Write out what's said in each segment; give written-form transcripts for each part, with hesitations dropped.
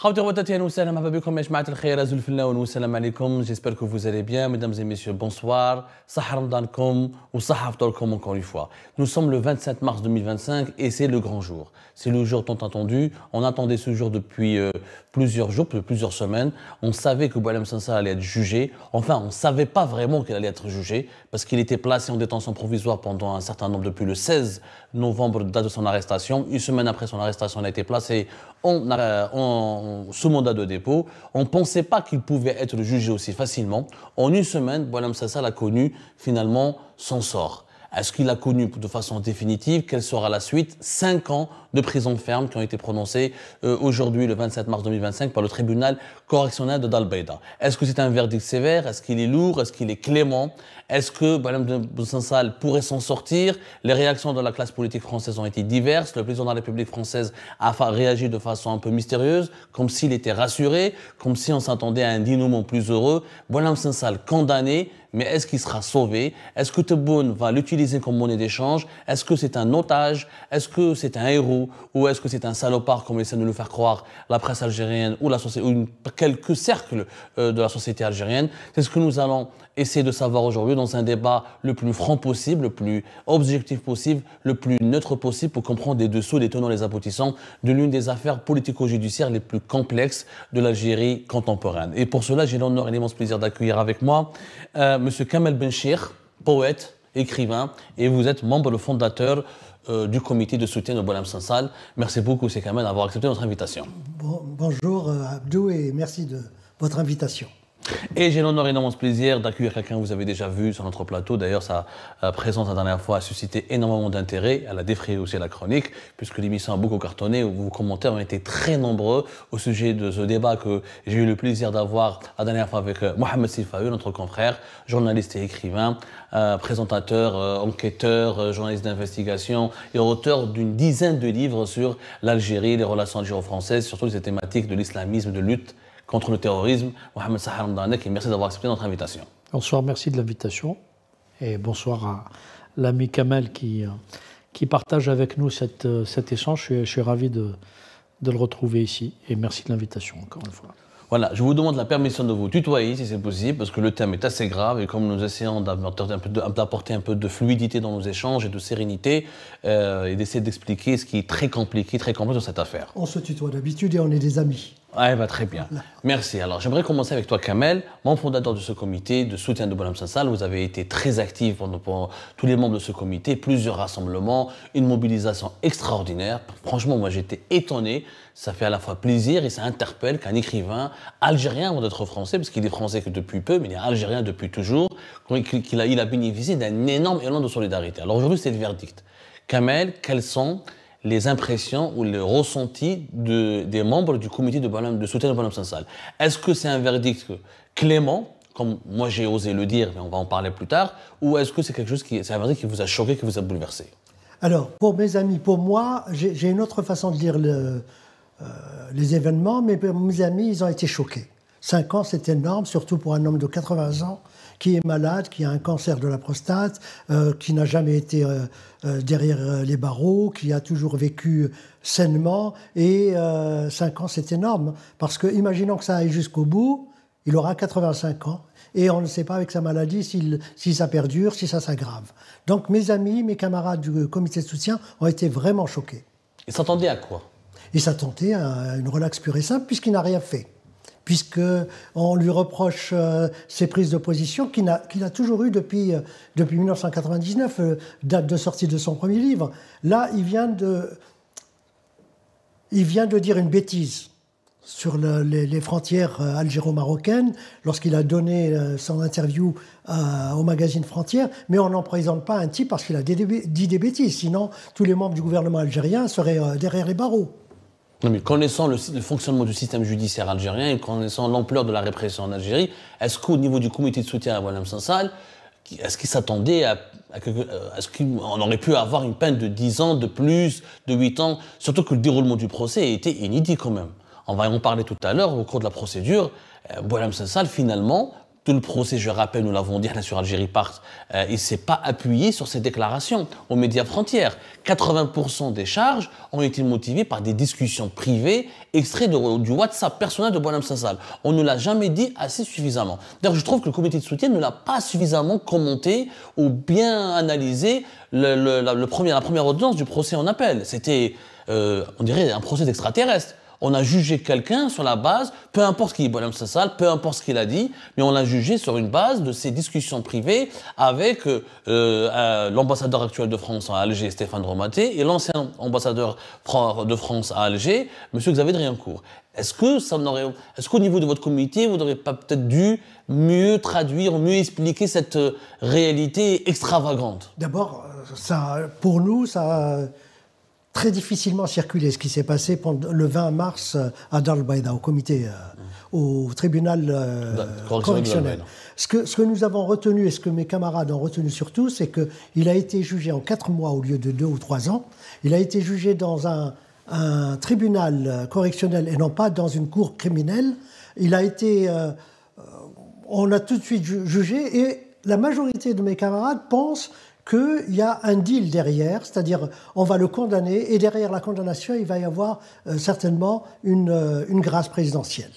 J'espère que vous allez bien, mesdames et messieurs, bonsoir. Encore une fois. Nous sommes le 27 mars 2025 et c'est le grand jour. C'est le jour tant attendu. On attendait ce jour depuis plusieurs jours, plusieurs semaines. On savait que Boualem Sansal allait être jugé. Enfin, on ne savait pas vraiment qu'il allait être jugé parce qu'il était placé en détention provisoire pendant un certain nombre, depuis le 16 novembre, date de son arrestation. Une semaine après son arrestation, il a été placé sous mandat de dépôt. On ne pensait pas qu'il pouvait être jugé aussi facilement. En une semaine, Boualem Sansal a connu finalement son sort. Est-ce qu'il a connu de façon définitive? Quelle sera la suite? 5 ans de prison ferme qui ont été prononcés aujourd'hui, le 27 mars 2025, par le tribunal correctionnel de Dal-Baïda. Est-ce que c'est un verdict sévère? Est-ce qu'il est lourd? Est-ce qu'il est clément? Est-ce que Boualem Sansal pourrait s'en sortir? Les réactions de la classe politique française ont été diverses. Le président de la République française a réagi de façon un peu mystérieuse, comme s'il était rassuré, comme si on s'attendait à un dénouement plus heureux. Boualem Sansal condamné, mais est-ce qu'il sera sauvé? Est-ce que Tebboune va l'utiliser comme monnaie d'échange? Est-ce que c'est un otage? Est-ce que c'est un héros? Ou est-ce que c'est un salopard, comme essaie de le faire croire la presse algérienne ou quelques cercles de la société algérienne? C'est ce que nous allons essayer de savoir aujourd'hui dans un débat le plus franc possible, le plus objectif possible, le plus neutre possible pour comprendre les dessous, les tenants, les aboutissants de l'une des affaires politico-judiciaires les plus complexes de l'Algérie contemporaine. Et pour cela, j'ai l'honneur et l'immense plaisir d'accueillir avec moi Monsieur Kamel Benchir, poète, écrivain, et vous êtes membre fondateur du comité de soutien de Boualem Sansal. Merci beaucoup, M. Kamel, d'avoir accepté notre invitation. Bonjour Abdou, et merci de votre invitation. Et j'ai l'honneur et l'immense plaisir d'accueillir quelqu'un que vous avez déjà vu sur notre plateau. D'ailleurs, sa présence la dernière fois a suscité énormément d'intérêt. Elle a défrayé aussi la chronique, puisque l'émission a beaucoup cartonné. Vos commentaires ont été très nombreux au sujet de ce débat que j'ai eu le plaisir d'avoir la dernière fois avec Mohamed Sifawi, notre confrère, journaliste et écrivain, présentateur, enquêteur, journaliste d'investigation et auteur d'une dizaine de livres sur l'Algérie, les relations algéro-françaises, surtout ces thématiques de l'islamisme, de lutte contre le terrorisme. Mohamed Sahar Mdanek, et merci d'avoir accepté notre invitation. Bonsoir, merci de l'invitation. Et bonsoir à l'ami Kamel qui partage avec nous cet échange. Je suis ravi de le retrouver ici. Et merci de l'invitation, encore une fois. Voilà, je vous demande la permission de vous tutoyer si c'est possible, parce que le thème est assez grave et comme nous essayons d'apporter un peu de fluidité dans nos échanges et de sérénité, et d'essayer d'expliquer ce qui est très compliqué dans cette affaire. On se tutoie d'habitude et on est des amis. Ah, bah, très bien. Merci. Alors, j'aimerais commencer avec toi, Kamel, membre fondateur de ce comité de soutien de Boualem Sansal. Vous avez été très actif pour tous les membres de ce comité, plusieurs rassemblements, une mobilisation extraordinaire. Franchement, moi, j'étais étonné. Ça fait à la fois plaisir et ça interpelle qu'un écrivain algérien, avant d'être français, parce qu'il est français que depuis peu, mais il est algérien depuis toujours, il a bénéficié d'un énorme élan de solidarité. Alors aujourd'hui, c'est le verdict. Kamel, quels sont les impressions ou les ressentis des membres du comité de soutien de Boualem Sansal? Est-ce que c'est un verdict clément, comme moi j'ai osé le dire, mais on va en parler plus tard, ou est-ce que c'est c'est un verdict qui vous a choqué, qui vous a bouleversé? Alors, pour mes amis, pour moi, j'ai une autre façon de lire les événements, mais pour mes amis, ils ont été choqués. 5 ans, c'est énorme, surtout pour un homme de 80 ans qui est malade, qui a un cancer de la prostate, qui n'a jamais été derrière les barreaux, qui a toujours vécu sainement. Et 5 ans, c'est énorme, parce que imaginons que ça aille jusqu'au bout, il aura 85 ans, et on ne sait pas avec sa maladie si ça perdure, si ça s'aggrave. Donc mes amis, mes camarades du comité de soutien ont été vraiment choqués. Ils s'attendaient à quoi? Ils s'attendaient à une relaxe pure et simple, puisqu'il n'a rien fait. Puisqu'on lui reproche ses prises de position qu'il a toujours eues depuis 1999, date de sortie de son premier livre. Là, il vient de dire une bêtise sur les frontières algéro-marocaines lorsqu'il a donné son interview au magazine Frontières, mais on n'emprisonne pas un type parce qu'il a dit des bêtises, sinon tous les membres du gouvernement algérien seraient derrière les barreaux. Non, mais connaissant le fonctionnement du système judiciaire algérien et connaissant l'ampleur de la répression en Algérie, est-ce qu'au niveau du comité de soutien à Boualem Sansal, est-ce qu'il s'attendait est-ce qu'on aurait pu avoir une peine de 10 ans, de plus, de 8 ans, surtout que le déroulement du procès était inédit quand même. On va en parler tout à l'heure, au cours de la procédure. Boualem Sansal, finalement, tout le procès, je rappelle, nous l'avons dit sur Algérie Part, il ne s'est pas appuyé sur ces déclarations aux médias frontières. 80% des charges ont été motivées par des discussions privées extraites du WhatsApp personnel de Boualem Sansal. On ne l'a jamais dit assez suffisamment. D'ailleurs, je trouve que le comité de soutien ne l'a pas suffisamment commenté ou bien analysé la première audience du procès en appel. C'était, on dirait, un procès d'extraterrestre. On a jugé quelqu'un sur la base, peu importe ce qu'il est Boualem Sansal, peu importe ce qu'il a dit, mais on l'a jugé sur une base de ses discussions privées avec l'ambassadeur actuel de France à Alger, Stéphane Romaté, et l'ancien ambassadeur de France à Alger, M. Xavier Driancourt. Est-ce qu'au niveau de votre comité, vous n'auriez pas peut-être dû mieux traduire, mieux expliquer cette réalité extravagante? D'abord, pour nous, ça très difficilement circulé ce qui s'est passé le 20 mars à Dar el-Baïda, au tribunal correctionnel. Ce que nous avons retenu et ce que mes camarades ont retenu surtout, c'est qu'il a été jugé en 4 mois au lieu de 2 ou 3 ans. Il a été jugé dans un tribunal correctionnel et non pas dans une cour criminelle. On a tout de suite jugé et la majorité de mes camarades pensent qu'il y a un deal derrière, c'est-à-dire on va le condamner et derrière la condamnation, il va y avoir certainement une grâce présidentielle.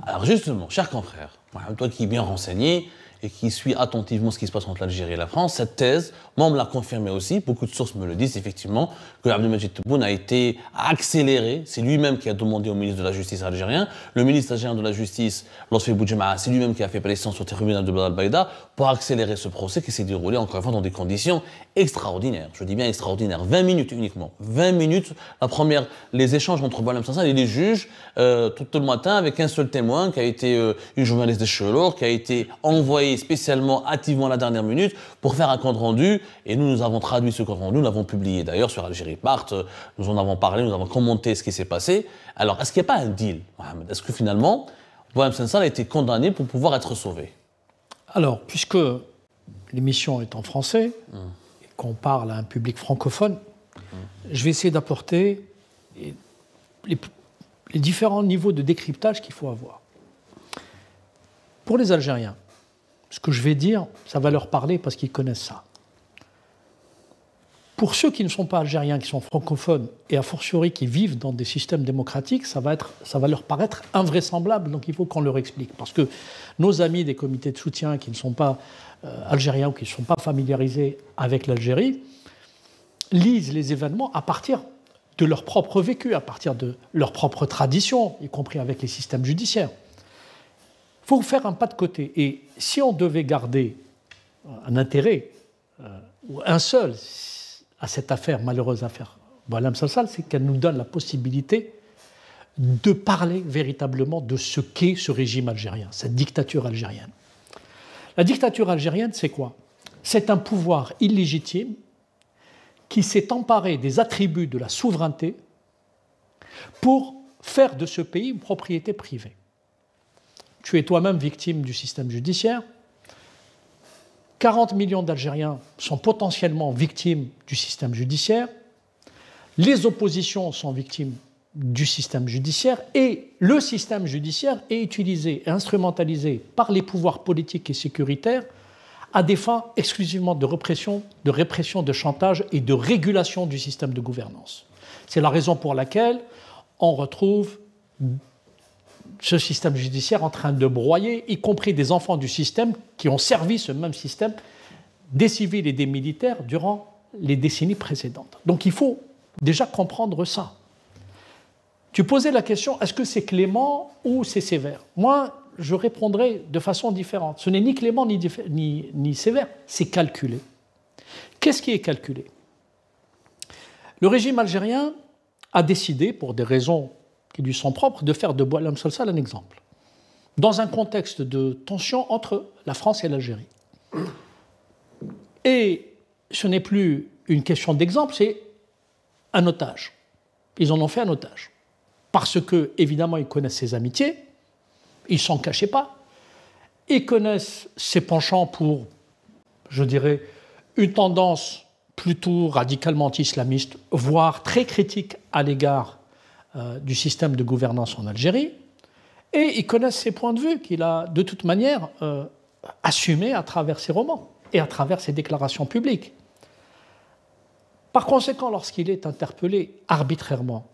Alors justement, cher confrère, toi qui es bien renseigné et qui suit attentivement ce qui se passe entre l'Algérie et la France, cette thèse, moi on me l'a confirmé aussi, beaucoup de sources me le disent effectivement, que Abdelmadjid Tebboune a été accéléré, c'est lui-même qui a demandé au ministre de la Justice algérien, le ministre algérien de la Justice, Lotfi Boudjema'a, c'est lui-même qui a fait pression sur le tribunal de Dar el-Baïda pour accélérer ce procès qui s'est déroulé encore une fois dans des conditions extraordinaires, je dis bien extraordinaires, 20 minutes uniquement, 20 minutes, les échanges entre Boualem Sansal et les juges, tout le matin avec un seul témoin qui a été une journaliste de Chelour, qui a été envoyée spécialement, hâtivement à la dernière minute pour faire un compte rendu et nous avons traduit ce compte rendu, nous l'avons publié d'ailleurs sur Algérie Part, nous en avons parlé, nous avons commenté ce qui s'est passé. Alors, est-ce qu'il n'y a pas un deal, Mohamed? Est-ce que finalement, Boualem Sansal a été condamné pour pouvoir être sauvé? Alors, puisque l'émission est en français et qu'on parle à un public francophone, je vais essayer d'apporter les différents niveaux de décryptage qu'il faut avoir. Pour les Algériens, ce que je vais dire, ça va leur parler parce qu'ils connaissent ça. Pour ceux qui ne sont pas algériens, qui sont francophones, et a fortiori qui vivent dans des systèmes démocratiques, ça va leur paraître invraisemblable, donc il faut qu'on leur explique. Parce que nos amis des comités de soutien qui ne sont pas algériens ou qui ne sont pas familiarisés avec l'Algérie, lisent les événements à partir de leur propre vécu, à partir de leur propre tradition, y compris avec les systèmes judiciaires. Il faut faire un pas de côté. Et si on devait garder un intérêt, ou un seul, à cette affaire, malheureuse affaire Boualem Sansal, c'est qu'elle nous donne la possibilité de parler véritablement de ce qu'est ce régime algérien, cette dictature algérienne. La dictature algérienne, c'est quoi? C'est un pouvoir illégitime qui s'est emparé des attributs de la souveraineté pour faire de ce pays une propriété privée. Tu es toi-même victime du système judiciaire. 40 millions d'Algériens sont potentiellement victimes du système judiciaire. Les oppositions sont victimes du système judiciaire et le système judiciaire est utilisé et instrumentalisé par les pouvoirs politiques et sécuritaires à des fins exclusivement de répression, de chantage et de régulation du système de gouvernance. C'est la raison pour laquelle on retrouve ce système judiciaire en train de broyer, y compris des enfants du système qui ont servi ce même système, des civils et des militaires, durant les décennies précédentes. Donc il faut déjà comprendre ça. Tu posais la question, est-ce que c'est clément ou c'est sévère? Moi, je répondrai de façon différente. Ce n'est ni clément ni sévère, c'est calculé. Qu'est-ce qui est calculé? Le régime algérien a décidé, pour des raisons qui lui sont propres, de faire de Boualem Sansal un exemple, dans un contexte de tension entre la France et l'Algérie. Et ce n'est plus une question d'exemple, c'est un otage. Ils en ont fait un otage. Parce que, évidemment, ils connaissent ses amitiés, ils ne s'en cachaient pas, ils connaissent ses penchants pour, je dirais, une tendance plutôt radicalement anti-islamiste, voire très critique à l'égard du système de gouvernance en Algérie, et ils connaissent ses points de vue qu'il a de toute manière assumé à travers ses romans et à travers ses déclarations publiques. Par conséquent, lorsqu'il est interpellé arbitrairement,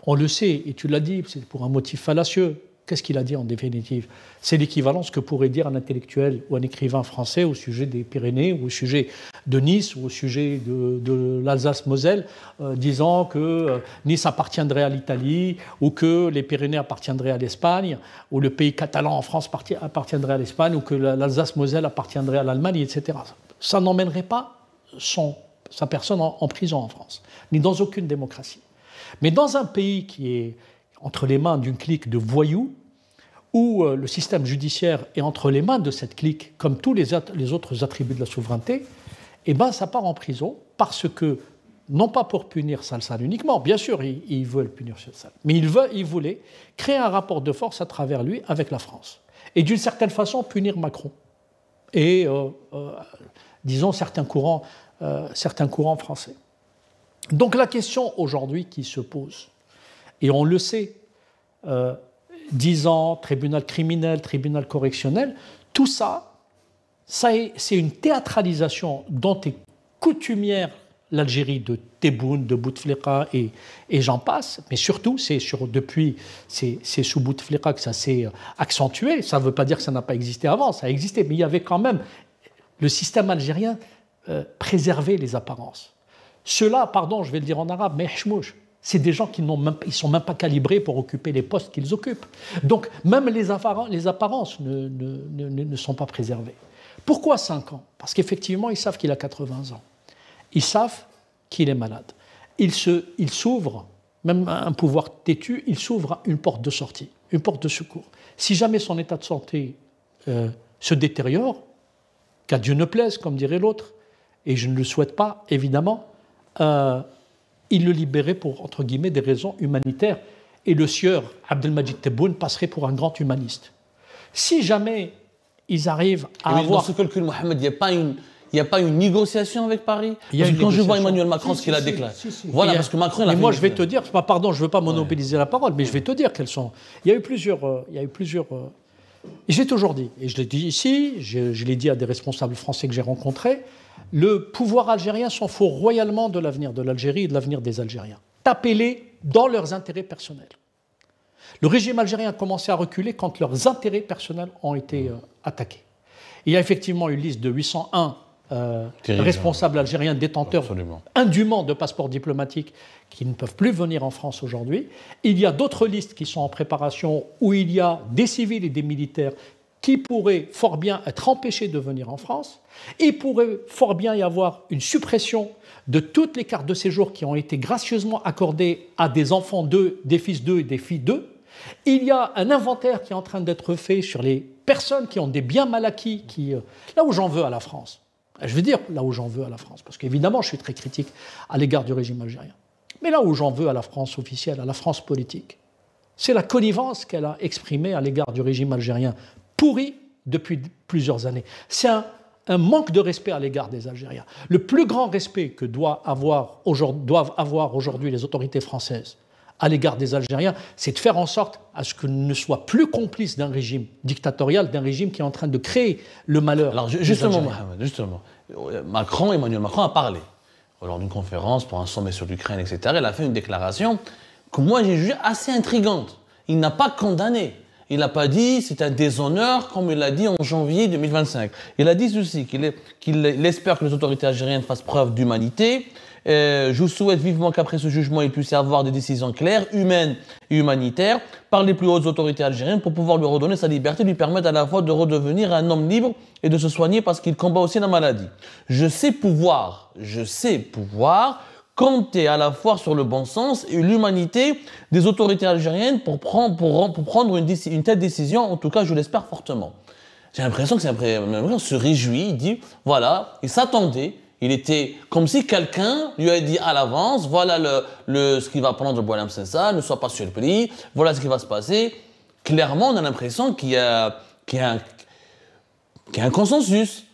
on le sait, et tu l'as dit, c'est pour un motif fallacieux. Qu'est-ce qu'il a dit en définitive? C'est l'équivalent de ce que pourrait dire un intellectuel ou un écrivain français au sujet des Pyrénées, ou au sujet de Nice, ou au sujet de l'Alsace-Moselle, disant que Nice appartiendrait à l'Italie, ou que les Pyrénées appartiendraient à l'Espagne, ou le pays catalan en France appartiendrait à l'Espagne, ou que l'Alsace-Moselle appartiendrait à l'Allemagne, etc. Ça n'emmènerait pas sa personne en prison en France, ni dans aucune démocratie. Mais dans un pays qui est entre les mains d'une clique de voyous, où le système judiciaire est entre les mains de cette clique, comme tous les autres attributs de la souveraineté, eh ben, ça part en prison parce que, non pas pour punir Salsal uniquement, bien sûr, ils veulent punir Salsal, mais ils voulaient créer un rapport de force à travers lui avec la France. Et d'une certaine façon, punir Macron. Et, disons, certains courants français. Donc la question aujourd'hui qui se pose, et on le sait, 10 ans, tribunal criminel, tribunal correctionnel, tout ça, c'est une théâtralisation dont est coutumière l'Algérie de Tebboune, de Bouteflika et j'en passe, mais surtout, c'est sous Bouteflika que ça s'est accentué. Ça ne veut pas dire que ça n'a pas existé avant, ça a existé, mais il y avait quand même le système algérien préservait les apparences. Ceux-là, pardon, je vais le dire en arabe, mais hchmouch, c'est des gens qui ne sont même pas calibrés pour occuper les postes qu'ils occupent. Donc, même les apparences ne sont pas préservées. Pourquoi 5 ans? Parce qu'effectivement, ils savent qu'il a 80 ans. Ils savent qu'il est malade. Il s'ouvre, même un pouvoir têtu, il s'ouvre une porte de sortie, une porte de secours. Si jamais son état de santé se détériore, qu'à Dieu ne plaise, comme dirait l'autre, et je ne le souhaite pas, évidemment, il le libérait pour, entre guillemets, des raisons humanitaires. Et le sieur Abdelmadjid Tebboune passerait pour un grand humaniste. Si jamais ils arrivent à avoir... Dans ce calcul, Mohamed, il n'y a pas une négociation avec Paris? Parce que quand je vois Emmanuel Macron, ce qu'il a déclaré... Voilà, parce que Macron... Mais moi, je vais te dire... Pardon, je ne veux pas monopoliser la parole, mais je vais te dire quelles sont... Il y a eu plusieurs... Et je l'ai toujours dit, et je l'ai dit ici, je l'ai dit à des responsables français que j'ai rencontrés, le pouvoir algérien s'en fout royalement de l'avenir de l'Algérie et de l'avenir des Algériens. Tapez-les dans leurs intérêts personnels. Le régime algérien a commencé à reculer quand leurs intérêts personnels ont été attaqués. Il y a effectivement une liste de 801 responsables algériens détenteurs indûment de passeports diplomatiques qui ne peuvent plus venir en France aujourd'hui. Il y a d'autres listes qui sont en préparation où il y a des civils et des militaires qui pourraient fort bien être empêchés de venir en France. Il pourrait fort bien y avoir une suppression de toutes les cartes de séjour qui ont été gracieusement accordées à des enfants d'eux, des fils d'eux et des filles d'eux. Il y a un inventaire qui est en train d'être fait sur les personnes qui ont des biens mal acquis, là où j'en veux à la France. Je veux dire là où j'en veux à la France, parce qu'évidemment je suis très critique à l'égard du régime algérien. Mais là où j'en veux à la France officielle, à la France politique, c'est la connivence qu'elle a exprimée à l'égard du régime algérien, pourri depuis plusieurs années. C'est un manque de respect à l'égard des Algériens. Le plus grand respect que doivent avoir aujourd'hui les autorités françaises à l'égard des Algériens, c'est de faire en sorte à ce qu'ils ne soient plus complices d'un régime dictatorial, d'un régime qui est en train de créer le malheur. Alors justement, Mohamed, Emmanuel Macron a parlé lors d'une conférence pour un sommet sur l'Ukraine, etc. Il a fait une déclaration que moi j'ai jugée assez intrigante. Il n'a pas condamné. Il n'a pas dit c'est un déshonneur comme il l'a dit en janvier 2025. Il a dit ceci, qu'il espère que les autorités algériennes fassent preuve d'humanité. Je souhaite vivement qu'après ce jugement, il puisse y avoir des décisions claires, humaines et humanitaires par les plus hautes autorités algériennes pour pouvoir lui redonner sa liberté, lui permettre à la fois de redevenir un homme libre et de se soigner parce qu'il combat aussi la maladie. Je sais pouvoir compter à la fois sur le bon sens et l'humanité des autorités algériennes pour prendre une telle décision. En tout cas, je l'espère fortement. J'ai l'impression que Macron se réjouit, il dit, voilà, il s'attendait. Il était comme si quelqu'un lui avait dit à l'avance, voilà ce qu'il va prendre Boualem Sansal, ne sois pas surpris, voilà ce qui va se passer. Clairement, on a l'impression qu'il y a un consensus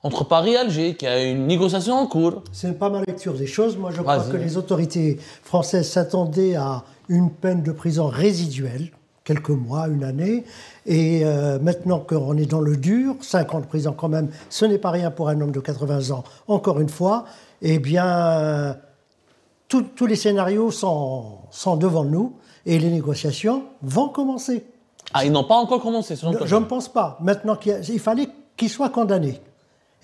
entre Paris et Alger, qu'il y a une négociation en cours. C'est pas ma lecture des choses. Moi, je crois que les autorités françaises s'attendaient à une peine de prison résiduelle, quelques mois, une année. Et maintenant qu'on est dans le dur, 5 ans de prison quand même, ce n'est pas rien pour un homme de 80 ans, encore une fois, eh bien, tous les scénarios sont devant nous et les négociations vont commencer. Ah, ils n'ont pas encore commencé, selon toi? Je ne pense pas. Maintenant, il fallait qu'il soit condamné.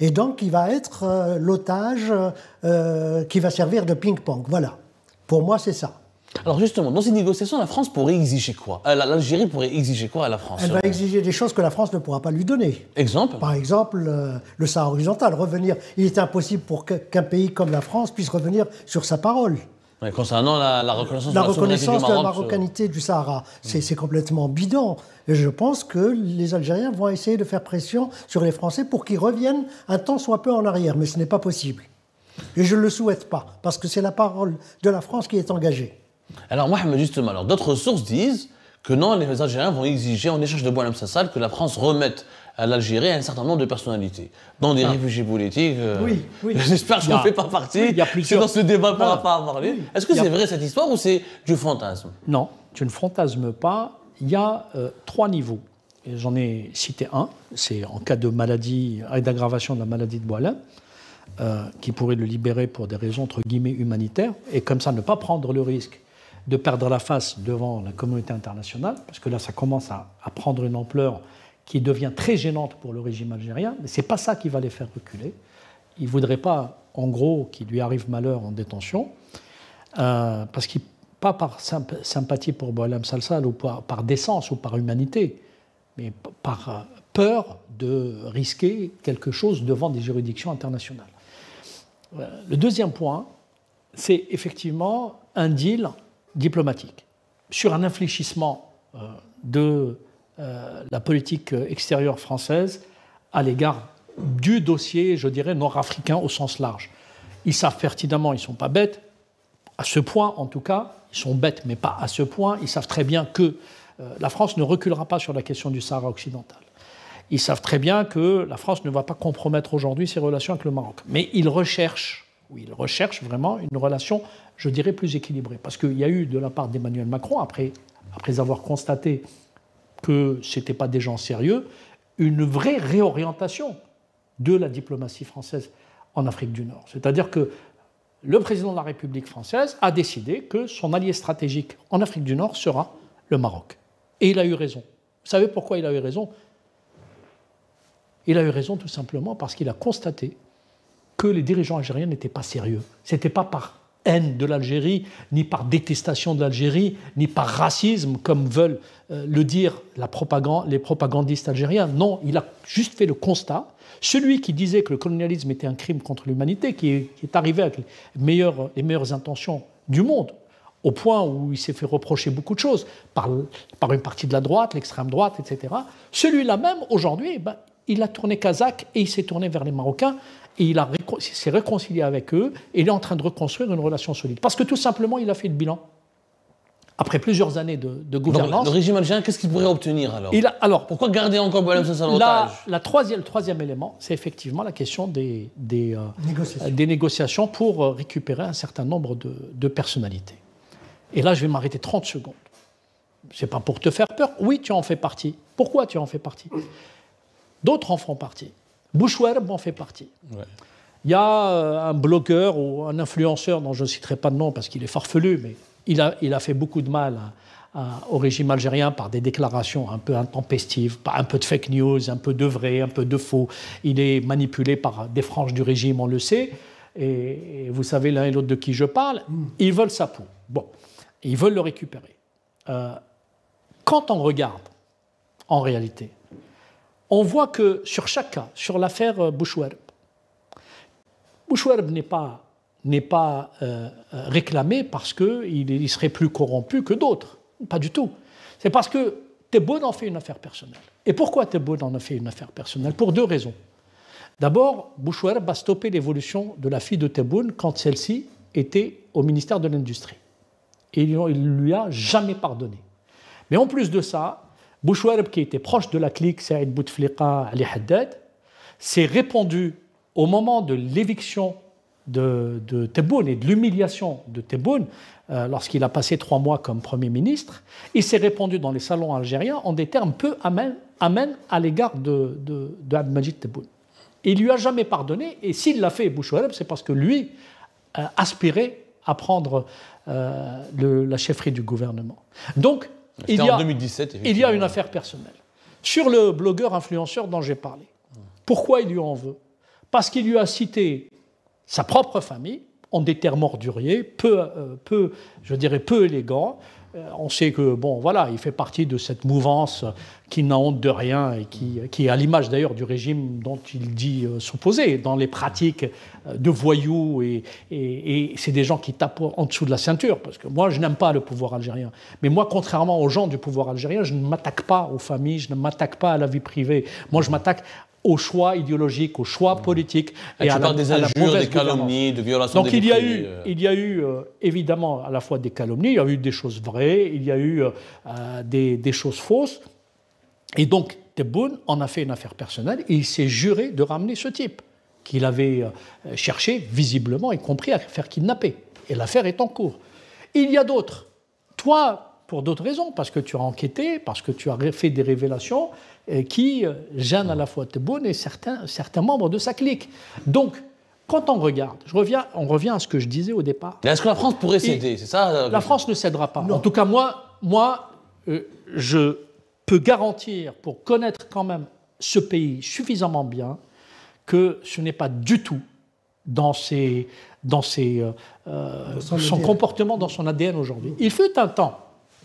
Et donc, il va être l'otage qui va servir de ping-pong. Voilà. Pour moi, c'est ça. Alors justement, dans ces négociations, la France pourrait exiger quoi? L'Algérie pourrait exiger quoi à la France? Elle va exiger des choses que la France ne pourra pas lui donner. Exemple? Par exemple, le Sahara horizontal, revenir. Il est impossible pour qu'un pays comme la France puisse revenir sur sa parole. Ouais, concernant la reconnaissance de la marocanité du Sahara. C'est complètement bidon. Et je pense que les Algériens vont essayer de faire pression sur les Français pour qu'ils reviennent un tant soit peu en arrière. Mais ce n'est pas possible. Et je ne le souhaite pas, parce que c'est la parole de la France qui est engagée. Alors Mohamed, justement, d'autres sources disent que non, les Algériens vont exiger en échange de Boualem Sassal que la France remette à l'Algérie un certain nombre de personnalités, dont des réfugiés politiques. Oui. J'espère que je ne fais pas partie. Oui, c'est dans ce débat qu'on ne va pas avoir. Oui. Est-ce que c'est vrai cette histoire ou c'est du fantasme? Non, tu ne fantasmes pas. Il y a 3 niveaux. Et j'en ai cité un. C'est en cas de maladie et d'aggravation de la maladie de Boualem, qui pourrait le libérer pour des raisons entre guillemets humanitaires, et comme ça ne pas prendre le risque de perdre la face devant la communauté internationale, parce que là ça commence à prendre une ampleur qui devient très gênante pour le régime algérien, mais ce n'est pas ça qui va les faire reculer. Ils ne voudraient pas, en gros, qu'il lui arrive malheur en détention, parce qu'ils, pas par sympathie pour Boualem Sassal ou par décence ou par humanité, mais par peur de risquer quelque chose devant des juridictions internationales. Le deuxième point, c'est effectivement un deal diplomatique sur un infléchissement de la politique extérieure française à l'égard du dossier, je dirais, nord-africain au sens large. Ils savent pertinemment, ils ne sont pas bêtes, à ce point en tout cas, ils sont bêtes mais pas à ce point, ils savent très bien que la France ne reculera pas sur la question du Sahara occidental. Ils savent très bien que la France ne va pas compromettre aujourd'hui ses relations avec le Maroc. Mais ils recherchent vraiment une relation, je dirais, plus équilibrée. Parce qu'il y a eu de la part d'Emmanuel Macron, après avoir constaté que ce n'étaient pas des gens sérieux, une vraie réorientation de la diplomatie française en Afrique du Nord. C'est-à-dire que le président de la République française a décidé que son allié stratégique en Afrique du Nord sera le Maroc. Et il a eu raison. Vous savez pourquoi il a eu raison? Il a eu raison tout simplement parce qu'il a constaté que les dirigeants algériens n'étaient pas sérieux. Ce n'était pas par haine de l'Algérie, ni par détestation de l'Algérie, ni par racisme, comme veulent le dire les propagandistes algériens. Non, il a juste fait le constat. Celui qui disait que le colonialisme était un crime contre l'humanité, qui est arrivé avec les meilleures intentions du monde, au point où il s'est fait reprocher beaucoup de choses par une partie de la droite, l'extrême droite, etc. Celui-là même, aujourd'hui, il a tourné kazakh et il s'est tourné vers les Marocains et il s'est réconcilié avec eux et il est en train de reconstruire une relation solide. Parce que tout simplement, il a fait le bilan. Après plusieurs années de gouvernance... Donc, le régime algérien, qu'est-ce qu'il pourrait obtenir alors? Pourquoi garder encore Boualem Sassal en otage? Le troisième élément, c'est effectivement la question des négociations pour récupérer un certain nombre de personnalités. Et là, je vais m'arrêter 30 secondes. Ce n'est pas pour te faire peur. Oui, tu en fais partie. Pourquoi tu en fais partie? D'autres en font partie. Bouchouareb en fait partie. Ouais. Il y a un blogueur ou un influenceur dont je ne citerai pas de nom parce qu'il est farfelu, mais il a fait beaucoup de mal au régime algérien par des déclarations un peu intempestives, par un peu de fake news, un peu de vrai, un peu de faux. Il est manipulé par des franges du régime, on le sait. Et vous savez l'un et l'autre de qui je parle. Ils veulent sa peau. Bon, ils veulent le récupérer. Quand on regarde, en réalité, on voit que sur chaque cas, sur l'affaire Bouchouareb n'est pas réclamé parce qu'il serait plus corrompu que d'autres. Pas du tout. C'est parce que Tebboune en fait une affaire personnelle. Et pourquoi Tebboune en a fait une affaire personnelle? Pour 2 raisons. D'abord, Bouchouareb a stoppé l'évolution de la fille de Tebboune quand celle-ci était au ministère de l'Industrie. Et il ne lui a jamais pardonné. Mais en plus de ça, Bouchouareb, qui était proche de la clique Saïd Bouteflika, Ali Haddad, s'est répandu au moment de l'éviction de Tebboune et de l'humiliation de Tebboune lorsqu'il a passé 3 mois comme Premier ministre, il s'est répandu dans les salons algériens en des termes peu amènes à l'égard de Abdelmadjid Tebboune. Il ne lui a jamais pardonné, et s'il l'a fait, Bouchouareb, c'est parce que lui aspirait à prendre la chefferie du gouvernement. Donc, en 2017, il y a une affaire personnelle. Sur le blogueur influenceur dont j'ai parlé, pourquoi il lui en veut? Parce qu'il lui a cité sa propre famille en des termes orduriers, peu élégants. On sait que, bon, voilà, il fait partie de cette mouvance qui n'a honte de rien et qui est à l'image d'ailleurs du régime dont il dit s'opposer, dans les pratiques de voyous et c'est des gens qui tapent en dessous de la ceinture, parce que moi, je n'aime pas le pouvoir algérien. Mais moi, contrairement aux gens du pouvoir algérien, je ne m'attaque pas aux familles, je ne m'attaque pas à la vie privée. Moi, je m'attaque aux choix idéologiques, aux choix politiques. Et tu parles des injures, des calomnies, de violations des vies privées. Donc il y a eu évidemment à la fois des calomnies, il y a eu des choses vraies, il y a eu des choses fausses. Et donc Tebboune en a fait une affaire personnelle et il s'est juré de ramener ce type qu'il avait cherché visiblement, y compris à faire kidnapper. Et l'affaire est en cours. Il y a d'autres. Toi, pour d'autres raisons, parce que tu as enquêté, parce que tu as fait des révélations qui gênent à la fois Tebboune et certains membres de sa clique. Donc, quand on regarde, on revient à ce que je disais au départ. Est-ce que la France pourrait céder? C'est ça La France ne cédera pas. Non. En tout cas, moi je peux garantir, pour connaître quand même ce pays suffisamment bien, que ce n'est pas du tout dans son comportement, dans son ADN aujourd'hui. Il fut un temps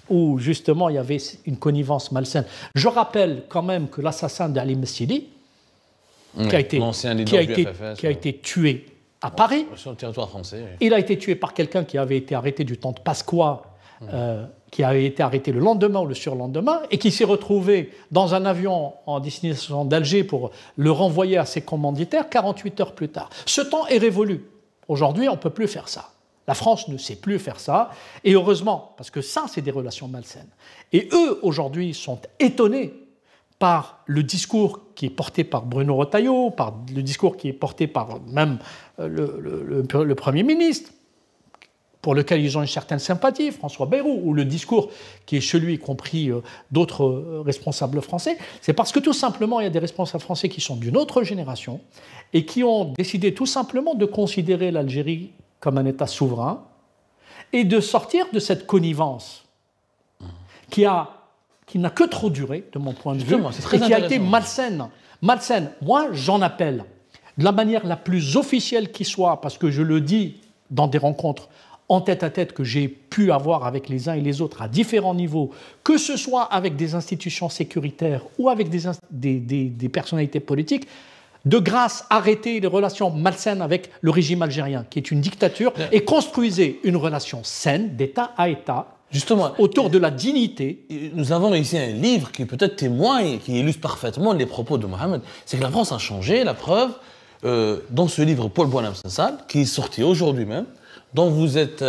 où justement il y avait une connivence malsaine. Je rappelle quand même que l'assassin d'Ali Messili, qui a été tué à Paris, sur le territoire français, oui. Il a été tué par quelqu'un qui avait été arrêté du temps de Pasqua, qui avait été arrêté le lendemain ou le surlendemain, et qui s'est retrouvé dans un avion en destination d'Alger pour le renvoyer à ses commanditaires 48 heures plus tard. Ce temps est révolu. Aujourd'hui, on ne peut plus faire ça. La France ne sait plus faire ça, et heureusement, parce que ça, c'est des relations malsaines. Et eux, aujourd'hui, sont étonnés par le discours qui est porté par Bruno Retailleau, par le discours qui est porté par même le Premier ministre, pour lequel ils ont une certaine sympathie, François Bayrou, ou le discours qui est celui, y compris d'autres responsables français. C'est parce que tout simplement, il y a des responsables français qui sont d'une autre génération et qui ont décidé tout simplement de considérer l'Algérie comme un État souverain et de sortir de cette connivence qui n'a que trop duré, de mon point de vue, et qui a été malsaine. Moi, j'en appelle, de la manière la plus officielle qui soit, parce que je le dis dans des rencontres en tête-à-tête que j'ai pu avoir avec les uns et les autres à différents niveaux, que ce soit avec des institutions sécuritaires ou avec des personnalités politiques, de grâce, arrêtez les relations malsaines avec le régime algérien, qui est une dictature, et construisez une relation saine d'État à État, justement, autour de la dignité. Nous avons ici un livre qui peut-être témoigne et qui illustre parfaitement les propos de Mohamed. C'est que la France a changé, la preuve, dans ce livre Paul Bouanam Sansal, qui est sorti aujourd'hui même, dont vous êtes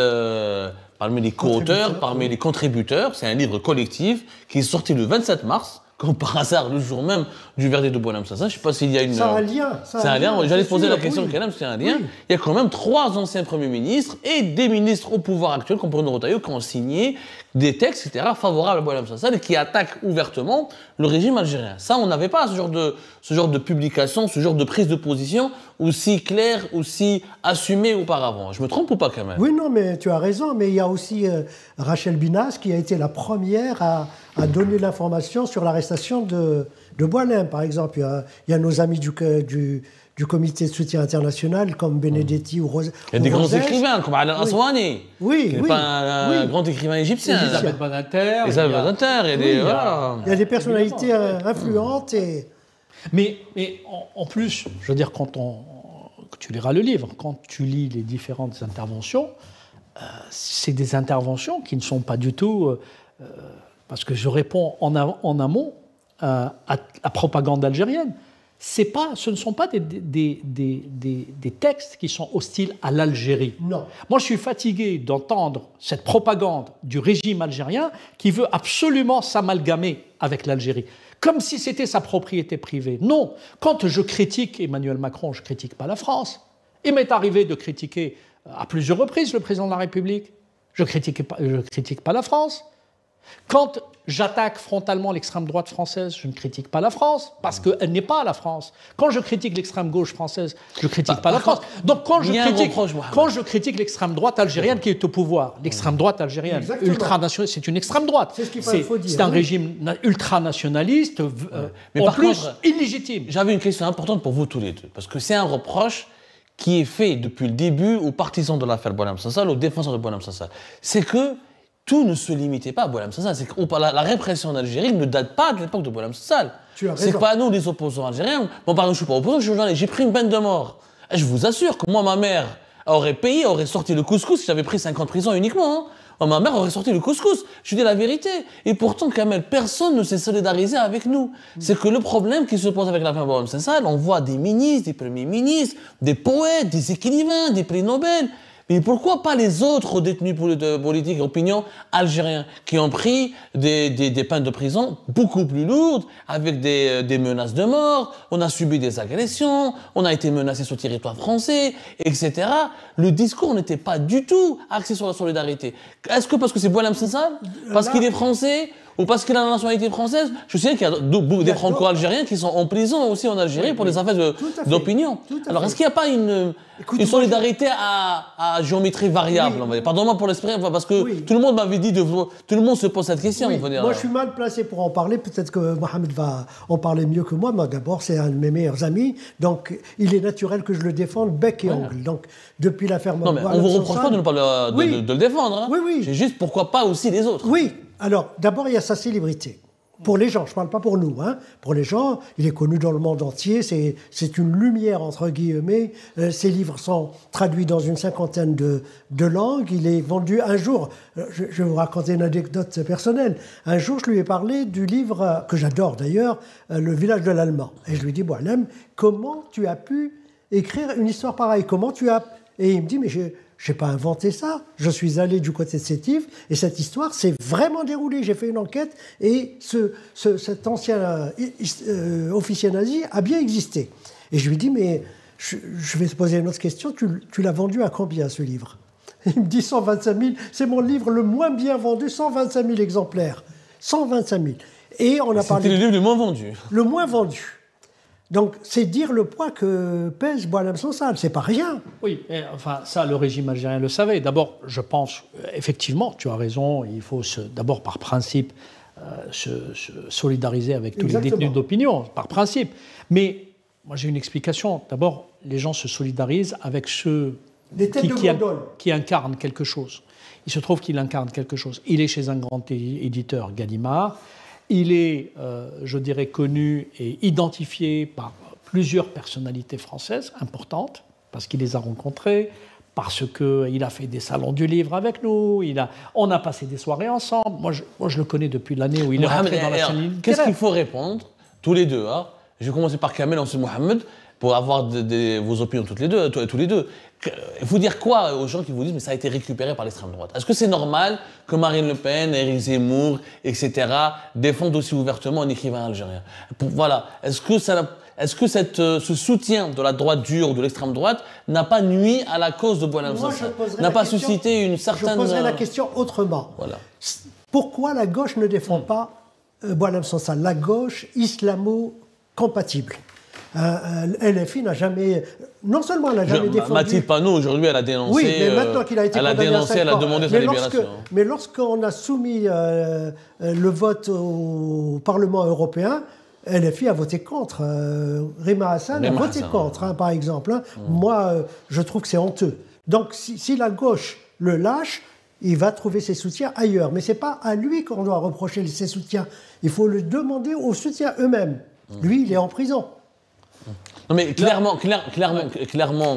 parmi les co-auteurs, parmi les contributeurs. C'est un livre collectif qui est sorti le 27 mars, comme par hasard, le jour même du verdict de Bouanam Sansal. Je ne sais pas s'il y a une... C'est un lien. C'est un lien. J'allais poser la question, Kalam, c'est un lien. Oui. Il y a quand même 3 anciens premiers ministres et des ministres au pouvoir actuel, comme Bruno Retailleau, qui ont signé des textes, etc., favorables à Bouanam Sansal et qui attaquent ouvertement le régime algérien. Ça, on n'avait pas ce genre de publication, ce genre de prise de position aussi claire, aussi assumée auparavant. Je me trompe ou pas, quand même? Oui, non, mais tu as raison. Mais il y a aussi Rachel Binas qui a été la première à donner l'information sur l'arrestation de Boualem, par exemple. Il y a nos amis du comité de soutien international comme Benedetti ou Rosès. Il y a des grands écrivains comme Alaa Aswani, qui n'est pas un grand écrivain égyptien. Elisabeth Badinter. Il y a des personnalités influentes. Mais en plus, je veux dire, quand tu liras le livre, quand tu lis les différentes interventions, c'est des interventions qui ne sont pas du tout... parce que je réponds en amont à la propagande algérienne. Ce ne sont pas des textes qui sont hostiles à l'Algérie. Non. Moi, je suis fatigué d'entendre cette propagande du régime algérien qui veut absolument s'amalgamer avec l'Algérie, comme si c'était sa propriété privée. Non, quand je critique Emmanuel Macron, je ne critique pas la France. Il m'est arrivé de critiquer à plusieurs reprises le président de la République. Je ne critique pas la France. Quand j'attaque frontalement l'extrême droite française, je ne critique pas la France, parce qu'elle n'est pas la France. Quand je critique l'extrême gauche française, je ne critique pas la France. Donc quand je critique l'extrême droite algérienne qui est au pouvoir, l'extrême droite algérienne, ultranationaliste, c'est une extrême droite. C'est ce qu'il faut dire. C'est un régime ultranationaliste, mais en plus illégitime. J'avais une question importante pour vous tous les deux, parce que c'est un reproche qui est fait depuis le début aux partisans de l'affaire Boualem Sansal, aux défenseurs de Boualem Sansal. C'est que tout ne se limitait pas à Boualem Sansal. C'est que la répression en Algérie ne date pas de l'époque de Boualem Sansal. C'est pas nous, les opposants algériens. Bon, par exemple, je suis pas opposant, je suis journaliste. J'ai pris une peine de mort. Et je vous assure que moi, ma mère aurait payé, aurait sorti le couscous si j'avais pris 5 ans de prison uniquement. Hein. Ma mère aurait sorti le couscous. Je dis la vérité. Et pourtant, Kamel, personne ne s'est solidarisé avec nous. C'est que le problème qui se pose avec l'affaire Boualem Sansal, on voit des ministres, des premiers ministres, des poètes, des écrivains, des prix Nobel. Mais pourquoi pas les autres détenus politiques et opinions algériens qui ont pris des peines de prison beaucoup plus lourdes, avec des menaces de mort, on a subi des agressions, on a été menacé sur le territoire français, etc. Le discours n'était pas du tout axé sur la solidarité. Est-ce que parce que c'est Boualem Sansal, parce qu'il est français, ou parce qu'il a la nationalité française? Je sais qu'il y a des franco-algériens qui sont en prison aussi en Algérie pour des affaires d'opinion. Alors, est-ce qu'il n'y a pas une solidarité à géométrie variable? Pardon-moi pour l'expression, parce que tout le monde m'avait dit, tout le monde se pose cette question. Moi, je suis mal placé pour en parler. Peut-être que Mohamed va en parler mieux que moi. Moi, d'abord, c'est un de mes meilleurs amis. Donc, il est naturel que je le défende bec et ongle. Donc, depuis l'affaire Non, mais on ne vous reproche pas de ne pas de le défendre. Hein. Oui. C'est juste pourquoi pas aussi les autres. Oui. Alors, d'abord, il y a sa célébrité. Pour les gens, je ne parle pas pour nous. Hein. Pour les gens, il est connu dans le monde entier. C'est une lumière, entre guillemets. Ses livres sont traduits dans une 50aine de langues. Il est vendu un jour. Je vais vous raconter une anecdote personnelle. Un jour, je lui ai parlé du livre, que j'adore d'ailleurs, Le village de l'Allemand. Et je lui ai dit, Boualem, comment tu as pu écrire une histoire pareille? Comment tu as... Et il me dit, mais je n'ai pas inventé ça. Je suis allé du côté de Sétif et cette histoire s'est vraiment déroulée. J'ai fait une enquête et cet ancien officier nazi a bien existé. Et je lui dis, mais je vais te poser une autre question. Tu l'as vendu à combien, ce livre? Il me dit 125 000. C'est mon livre le moins bien vendu, 125 000 exemplaires. 125 000. Et on a parlé... C'était le livre le moins vendu. Le moins vendu. Donc, c'est dire le poids que pèse Boualem Sansal, c'est pas rien. Oui, enfin, ça, le régime algérien le savait. D'abord, je pense, effectivement, tu as raison, il faut d'abord, par principe, se solidariser avec tous les détenus d'opinion, par principe. Mais, moi, j'ai une explication. D'abord, les gens se solidarisent avec ceux qui incarnent quelque chose. Il se trouve qu'il incarne quelque chose. Il est chez un grand éditeur, Gallimard. Il est, je dirais, connu et identifié par plusieurs personnalités françaises importantes, parce qu'il les a rencontrées, parce qu'il a fait des salons du livre avec nous, on a passé des soirées ensemble. Moi, je le connais depuis l'année où il est rentré dans la scène littéraire. Qu'est-ce qu'il faut répondre, tous les deux, hein? Je vais commencer par Kamel, ensuite Mohamed, pour avoir vos opinions tous les deux. Il faut dire quoi aux gens qui vous disent mais ça a été récupéré par l'extrême droite? Est-ce que c'est normal que Marine Le Pen, Éric Zemmour, etc. défendent aussi ouvertement un écrivain algérien? Voilà. Est-ce que ce soutien de la droite dure ou de l'extrême droite n'a pas nui à la cause de Boualem Sansal? N'a pas suscité une certaine... Je poserai la question autrement. Voilà. Pourquoi la gauche ne défend pas Boualem Sansal? La gauche islamo-compatible. LFI n'a jamais... Non seulement elle n'a jamais défendu... Mathilde Panot, aujourd'hui, elle a dénoncé... Oui, mais maintenant qu'il a été condamné à 5 ans... Elle a demandé sa libération. Mais lorsqu'on a soumis le vote au Parlement européen, LFI a voté contre. Rima Hassan a voté contre, par exemple. Moi, je trouve que c'est honteux. Donc, si la gauche le lâche, il va trouver ses soutiens ailleurs. Mais ce n'est pas à lui qu'on doit reprocher ses soutiens. Il faut le demander aux soutiens eux-mêmes. Lui, il est en prison. Non mais clairement,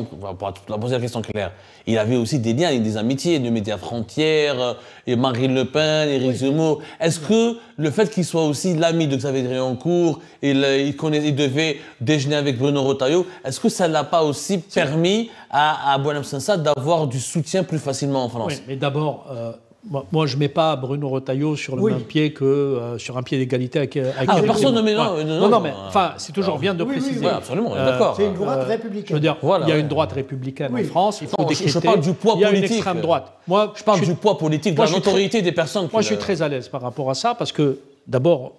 pour poser la question claire, il avait aussi des liens, des amitiés, de Médias Frontières, et Marine Le Pen, Éric Zemmour. Est-ce que le fait qu'il soit aussi l'ami de Xavier Driancourt, il devait déjeuner avec Bruno Retailleau, est-ce que ça ne l'a pas aussi permis à Boualem Sansal d'avoir du soutien plus facilement en France? Oui, mais d'abord, Moi, je ne mets pas Bruno Retailleau sur le même pied que sur un pied d'égalité avec personne ne met non, mais enfin, c'est toujours bien de préciser. Oui, absolument, d'accord. C'est une droite républicaine. Je veux dire, il y a une droite républicaine en France, il faut décrypter. Je parle du poids politique. Il y a une extrême droite. Moi, je parle du poids politique, de la notoriété des personnes. Moi, je suis très à l'aise par rapport à ça, parce que, d'abord,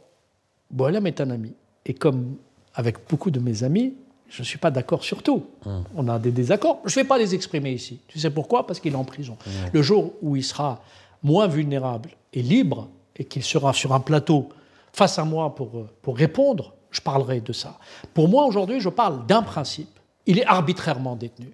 Boualem est un ami. Et comme avec beaucoup de mes amis, je ne suis pas d'accord sur tout. On a des désaccords. Je ne vais pas les exprimer ici. Tu sais pourquoi ? Parce qu'il est en prison. Le jour où il sera moins vulnérable et libre, et qu'il sera sur un plateau face à moi pour répondre, je parlerai de ça. Pour moi, aujourd'hui, je parle d'un principe. Il est arbitrairement détenu.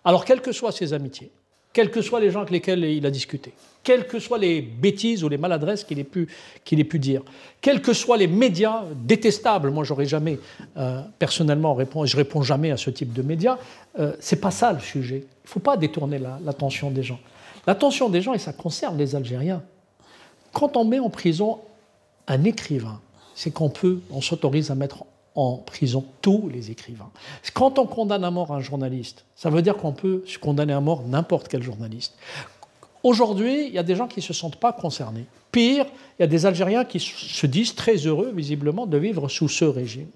Alors, quelles que soient ses amitiés, quels que soient les gens avec lesquels il a discuté, quelles que soient les bêtises ou les maladresses qu'il ait pu dire, quels que soient les médias détestables, moi j'aurais jamais personnellement je réponds jamais à ce type de médias, c'est pas ça le sujet. Il ne faut pas détourner l'attention des gens. L'attention des gens, et ça concerne les Algériens. Quand on met en prison un écrivain, c'est qu'on s'autorise à mettre en prison tous les écrivains. Quand on condamne à mort un journaliste, ça veut dire qu'on peut condamner à mort n'importe quel journaliste. Aujourd'hui, il y a des gens qui ne se sentent pas concernés. Pire, il y a des Algériens qui se disent très heureux, visiblement, de vivre sous ce régime.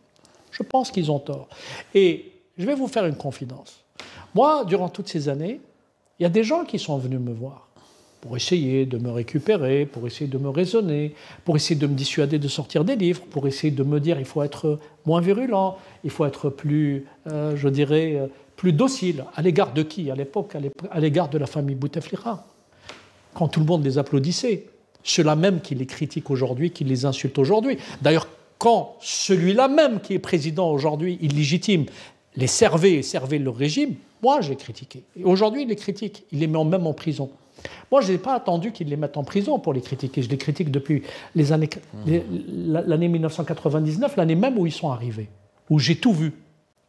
Je pense qu'ils ont tort. Et je vais vous faire une confidence. Moi, durant toutes ces années, il y a des gens qui sont venus me voir pour essayer de me récupérer, pour essayer de me raisonner, pour essayer de me dissuader de sortir des livres, pour essayer de me dire il faut être moins virulent, il faut être plus, plus docile. À l'égard de qui ? À l'époque, à l'égard de la famille Bouteflika. Quand tout le monde les applaudissait. Ceux-là même qui les critiquent aujourd'hui, qui les insultent aujourd'hui. D'ailleurs, quand celui-là même qui est président aujourd'hui, illégitime, les servait le régime, moi j'ai critiqué. Et aujourd'hui, il les critique, il les met même en prison. Moi, je n'ai pas attendu qu'ils les mettent en prison pour les critiquer. Je les critique depuis l'année 1999, l'année même où ils sont arrivés, où j'ai tout vu.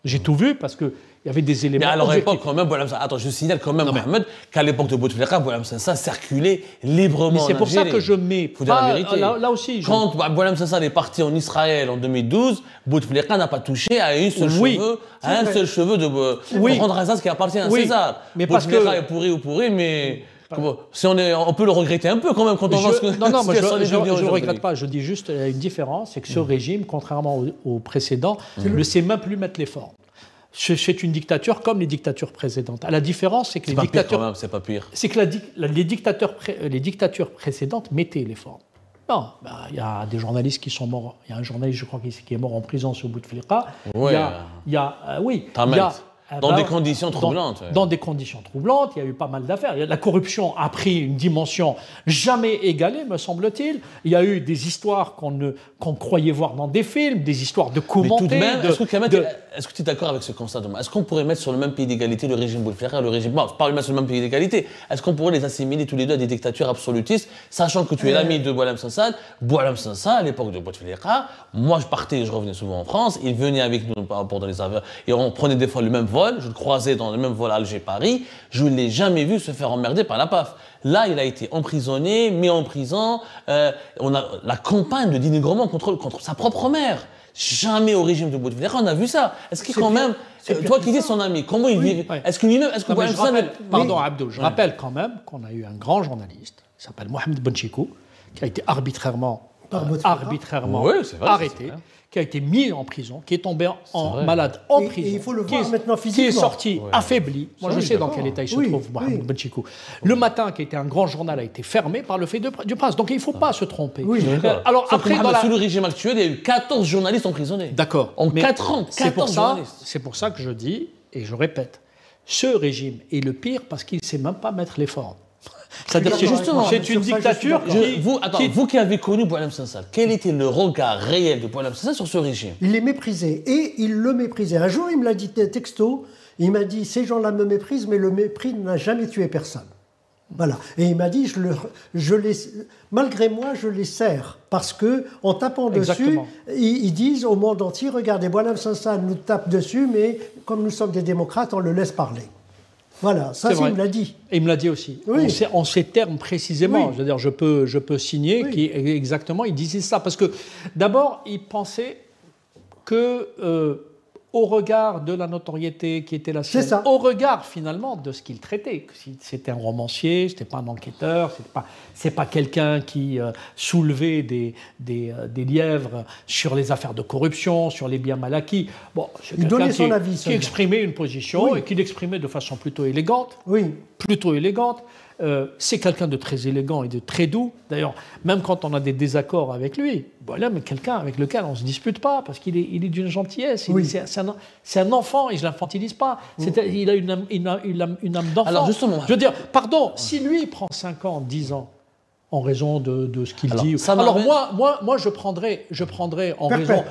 J'ai tout vu parce qu'il y avait des éléments. Mais à leur époque, quand même, attends, je signale quand même, Mohamed, qu'à l'époque de Bouteflika, Boualem Sansal circulait librement. Mais c'est pour ça que je mets. Faut dire la vérité. Là aussi. Quand Boualem Sansal est parti en Israël en 2012, Bouteflika n'a pas touché à un seul cheveu pour rendre à César ce qui appartient à César. Mais Bouteflika est pourri ou pourri, mais. On peut le regretter un peu quand même quand on voit ce que. Non, moi je ne regrette pas. Je dis juste une différence, c'est que ce régime, contrairement au précédent, ne sait même plus mettre les formes. C'est une dictature comme les dictatures précédentes. La différence, c'est que les dictatures. C'est pas pire. C'est que les dictatures précédentes mettaient les formes. Non, il y a des journalistes qui sont morts. Il y a un journaliste, je crois, qui est mort en prison sous Bouteflika. Oui. Dans des conditions troublantes. Dans des conditions troublantes, il y a eu pas mal d'affaires. La corruption a pris une dimension jamais égalée, me semble-t-il. Il y a eu des histoires qu'on croyait voir dans des films, des histoires de commenter. Mais tout de même, est-ce que tu es d'accord avec ce constat de moi ? Est-ce qu'on pourrait mettre sur le même pied d'égalité le régime Bouteflika et le régime... Bon, pas le mettre sur le même pied d'égalité. Est-ce qu'on pourrait les assimiler tous les deux à des dictatures absolutistes, sachant que tu es l'ami de Boualem Sansal ? Boualem Sansal, à l'époque de Bouteflika, moi je revenais souvent en France, il venait avec nous pour les affaires, et on prenait des fois le même vol, je le croisais dans le même vol Alger-Paris, je ne l'ai jamais vu se faire emmerder par la PAF. Là, il a été emprisonné, mis en prison, on a la campagne de dénigrement contre sa propre mère. Jamais au régime de Bouteflika, on a vu ça. Est-ce qu'il quand même, toi qui dis son ami, comment il vit ? Est-ce que lui-même, je rappelle quand même qu'on a eu un grand journaliste, qui s'appelle Mohamed Benchikou, qui a été arbitrairement arrêté, qui a été mis en prison, qui est tombé malade en prison, et il faut le voir maintenant physiquement, qui est sorti affaibli. Moi, je sais dans quel état il se trouve, Mohamed Benchikou. Le Matin, qui était un grand journal, a été fermé par le fait du prince. Donc, il ne faut pas se tromper. Alors, après, sous le régime actuel, il y a eu 14 journalistes emprisonnés. D'accord. En 4 ans, 14 journalistes. C'est pour ça que je dis, et je répète, ce régime est le pire parce qu'il ne sait même pas mettre les formes. C'est-à-dire c'est une dictature vous qui avez connu Boualem Sansal, quel était le regard réel de Boualem Sansal sur ce régime ? Il les méprisait, et il le méprisait. Un jour, il me l'a dit texto, il m'a dit « Ces gens-là me méprisent, mais le mépris n'a jamais tué personne. » Voilà. Et il m'a dit malgré moi, je les sers. Parce qu'en tapant dessus, ils disent au monde entier « Regardez, Boualem Sansal nous tape dessus, mais comme nous sommes des démocrates, on le laisse parler. » Voilà, ça, il me l'a dit. Et il me l'a dit aussi. Oui. En ces termes précisément. Oui. Je veux dire, je peux signer qu'exactement, il disait ça. Parce que, d'abord, il pensait que, au regard de la notoriété qui était la sienne, au regard finalement de ce qu'il traitait. C'était un romancier, c'était pas un enquêteur, c'est pas quelqu'un qui soulevait des lièvres sur les affaires de corruption, sur les biens mal acquis. Bon, c'est quelqu'un qui exprimait une position et qui l'exprimait de façon plutôt élégante. Oui. Plutôt élégante. C'est quelqu'un de très élégant et de très doux. D'ailleurs, même quand on a des désaccords avec lui, voilà, mais quelqu'un avec lequel on ne se dispute pas, parce qu'il est d'une gentillesse. C'est un enfant, et je ne l'infantilise pas. Il a une âme d'enfant. Alors justement, je veux dire, pardon, si lui prend 5 ans, 10 ans, en raison de ce qu'il dit. Alors moi, je prendrais en raison,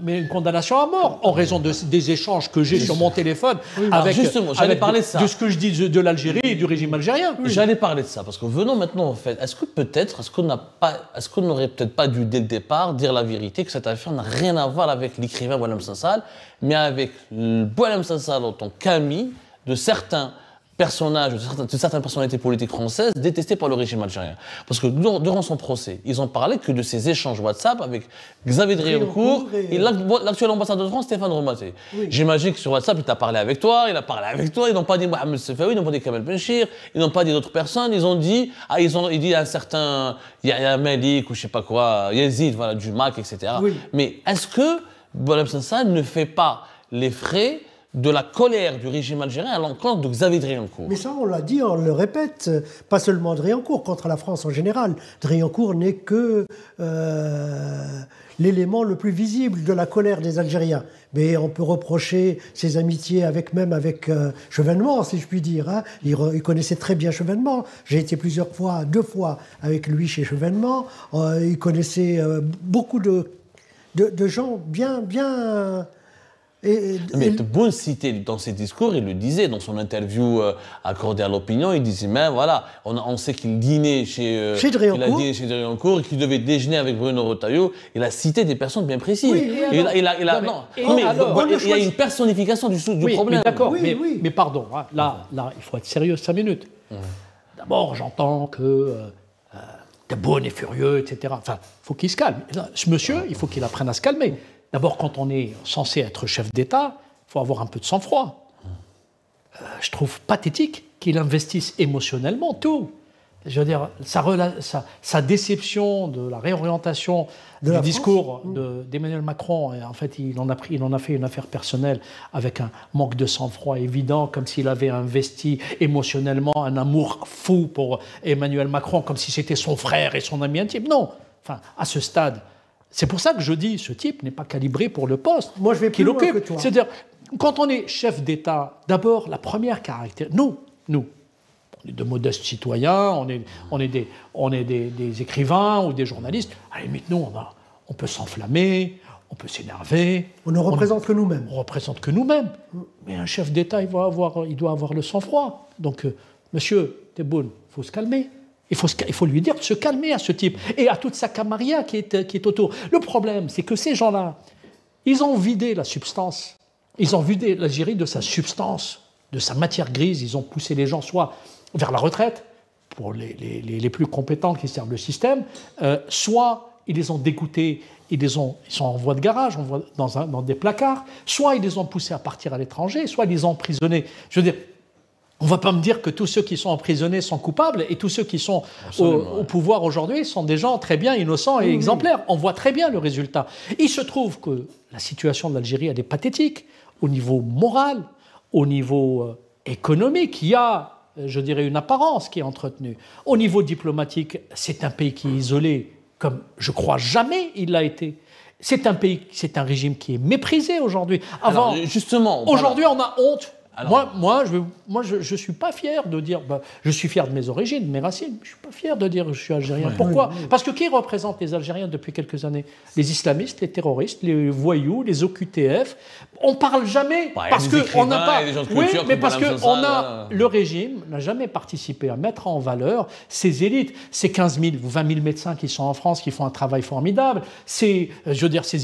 mais une condamnation à mort, en raison des échanges que j'ai sur mon téléphone avec ce que je dis de l'Algérie et du régime algérien. Oui. J'allais parler de ça, parce que venons maintenant en fait, est-ce qu'on n'aurait peut-être pas dû dès le départ dire la vérité, que cette affaire n'a rien à voir avec l'écrivain Boualem Sansal, mais avec Boualem Sansal en tant qu'ami de certains personnages, de certaines personnalités politiques françaises détestées par le régime algérien. Parce que durant son procès, ils ont parlé que de ces échanges WhatsApp avec Xavier Driancourt et l'actuel ambassadeur de France, Stéphane Romaté. Oui. J'imagine que sur WhatsApp, il t'a parlé avec toi, ils n'ont pas dit Mohamed Sefaoui, ils n'ont pas dit Kamel Benchir, ils n'ont pas dit d'autres personnes, ils ont dit, il dit à un certain, il y a un Malik ou je sais pas quoi, Yazid, voilà, du MAC, etc. Oui. Mais est-ce que Boualem Sansal ne fait pas les frais de la colère du régime algérien à l'encontre de Xavier Driancourt? Mais ça, on l'a dit, on le répète, pas seulement Driancourt, contre la France en général. Driancourt n'est que l'élément le plus visible de la colère des Algériens. Mais on peut reprocher ses amitiés avec Chevènement, si je puis dire. Hein. Il connaissait très bien Chevènement. J'ai été deux fois avec lui chez Chevènement. Il connaissait beaucoup de gens bien... Mais Tebboune citait dans ses discours, il le disait dans son interview accordée à l'opinion, il disait même voilà, on sait qu'il dînait chez Driancourt, qu'il devait déjeuner avec Bruno Retailleau. Il a cité des personnes bien précises. Oui, il y a une personnification du problème. Mais d'accord, mais pardon, hein, là, il faut être sérieux 5 minutes. D'abord, j'entends que Tebboune est furieux, etc. Enfin, il faut qu'il se calme. Ce monsieur, il faut qu'il apprenne à se calmer. D'abord, quand on est censé être chef d'État, il faut avoir un peu de sang-froid. Je trouve pathétique qu'il investisse émotionnellement tout. Je veux dire, sa déception de la réorientation du discours d'Emmanuel Macron, et en fait, il en a fait une affaire personnelle avec un manque de sang-froid évident, comme s'il avait investi émotionnellement un amour fou pour Emmanuel Macron, comme si c'était son frère et son ami intime. Non, enfin, à ce stade. C'est pour ça que je dis, ce type n'est pas calibré pour le poste qu'il occupe. C'est-à-dire, quand on est chef d'État, d'abord, la première caractéristique... Nous, on est de modestes citoyens, on est des écrivains ou des journalistes. À la limite, nous, on peut s'enflammer, on peut s'énerver. On ne représente que nous-mêmes. On représente que nous-mêmes. Mais un chef d'État, il doit avoir le sang-froid. Donc, monsieur Tebboune, il faut se calmer. Il faut lui dire de se calmer à ce type et à toute sa camarilla qui est autour. Le problème, c'est que ces gens-là, ils ont vidé la substance. Ils ont vidé l'Algérie de sa substance, de sa matière grise. Ils ont poussé les gens soit vers la retraite, pour les plus compétents qui servent le système, soit ils les ont dégoûtés, ils sont en voie de garage, dans des placards, soit ils les ont poussés à partir à l'étranger, soit ils les ont emprisonnés. Je veux dire, on ne va pas me dire que tous ceux qui sont emprisonnés sont coupables et tous ceux qui sont au pouvoir aujourd'hui sont des gens très bien innocents et exemplaires. On voit très bien le résultat. Il se trouve que la situation de l'Algérie, elle est pathétique au niveau moral, au niveau économique. Il y a, je dirais, une apparence qui est entretenue. Au niveau diplomatique, c'est un pays qui est isolé comme je crois jamais il l'a été. C'est un régime qui est méprisé aujourd'hui. Aujourd'hui, on a honte. Moi, je ne suis pas fier de dire... je suis fier de mes origines, de mes racines. Je ne suis pas fier de dire que je suis algérien. Ouais. Pourquoi ? Parce que qui représente les Algériens depuis quelques années ? Les islamistes, les terroristes, les voyous, les OQTF. On ne parle jamais parce qu'on n'a pas... Oui, mais parce que le régime n'a jamais participé à mettre en valeur ces élites. Ces 15 000 ou 20 000 médecins qui sont en France, qui font un travail formidable. Ces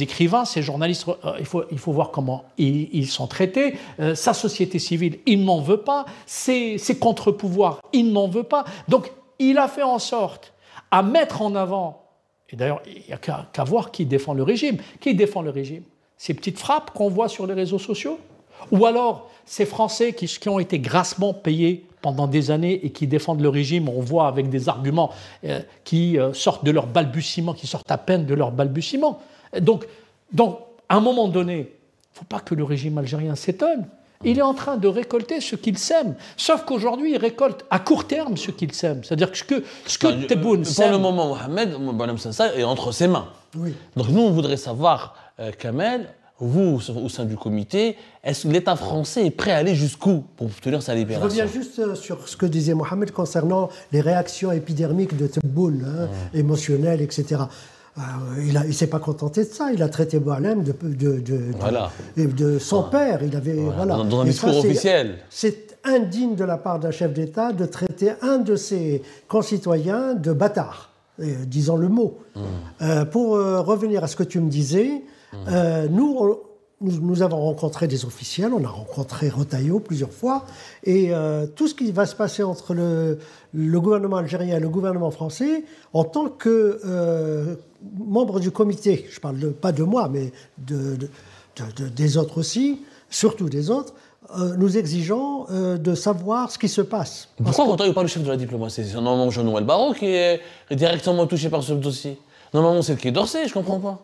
écrivains, ces journalistes, il faut voir comment ils sont traités. Sa société civile, il n'en veut pas. Ses contre-pouvoirs, il n'en veut pas. Donc, il a fait en sorte à mettre en avant, et d'ailleurs, il n'y a qu'à voir qui défend le régime. Qui défend le régime ? ces petites frappes qu'on voit sur les réseaux sociaux? Ou alors ces Français qui ont été grassement payés pendant des années et qui défendent le régime, on voit avec des arguments qui sortent de leur balbutiement, qui sortent à peine de leur balbutiement. Donc à un moment donné, il ne faut pas que le régime algérien s'étonne. Il est en train de récolter ce qu'il sème. Sauf qu'aujourd'hui, il récolte à court terme ce qu'il sème. C'est-à-dire que ce que Tebboune sème... Pour le moment, Mohamed Boualem Sansal est entre ses mains. Oui. Donc nous, on voudrait savoir, Kamel, vous, au sein du comité, est-ce que l'État français est prêt à aller jusqu'où pour obtenir sa Je libération? reviens juste sur ce que disait Mohamed concernant les réactions épidermiques de Tebboune, émotionnelles, etc. Il ne s'est pas contenté de ça. Il a traité Boualem de son père. Il avait, Dans un discours officiel. C'est indigne de la part d'un chef d'État de traiter un de ses concitoyens de bâtard, disons le mot. Pour revenir à ce que tu me disais, nous avons rencontré des officiels, on a rencontré Retailleau plusieurs fois, et tout ce qui va se passer entre le gouvernement algérien et le gouvernement français, en tant que membre du comité, je ne parle pas de moi, mais des autres aussi, surtout des autres, nous exigeons de savoir ce qui se passe. Pourquoi Retailleau n'est pas le chef de la diplomatie? C'est normalement Jean-Noël Barrot qui est directement touché par ce dossier. Normalement, c'est le Quai d'Orsay, je ne comprends pas.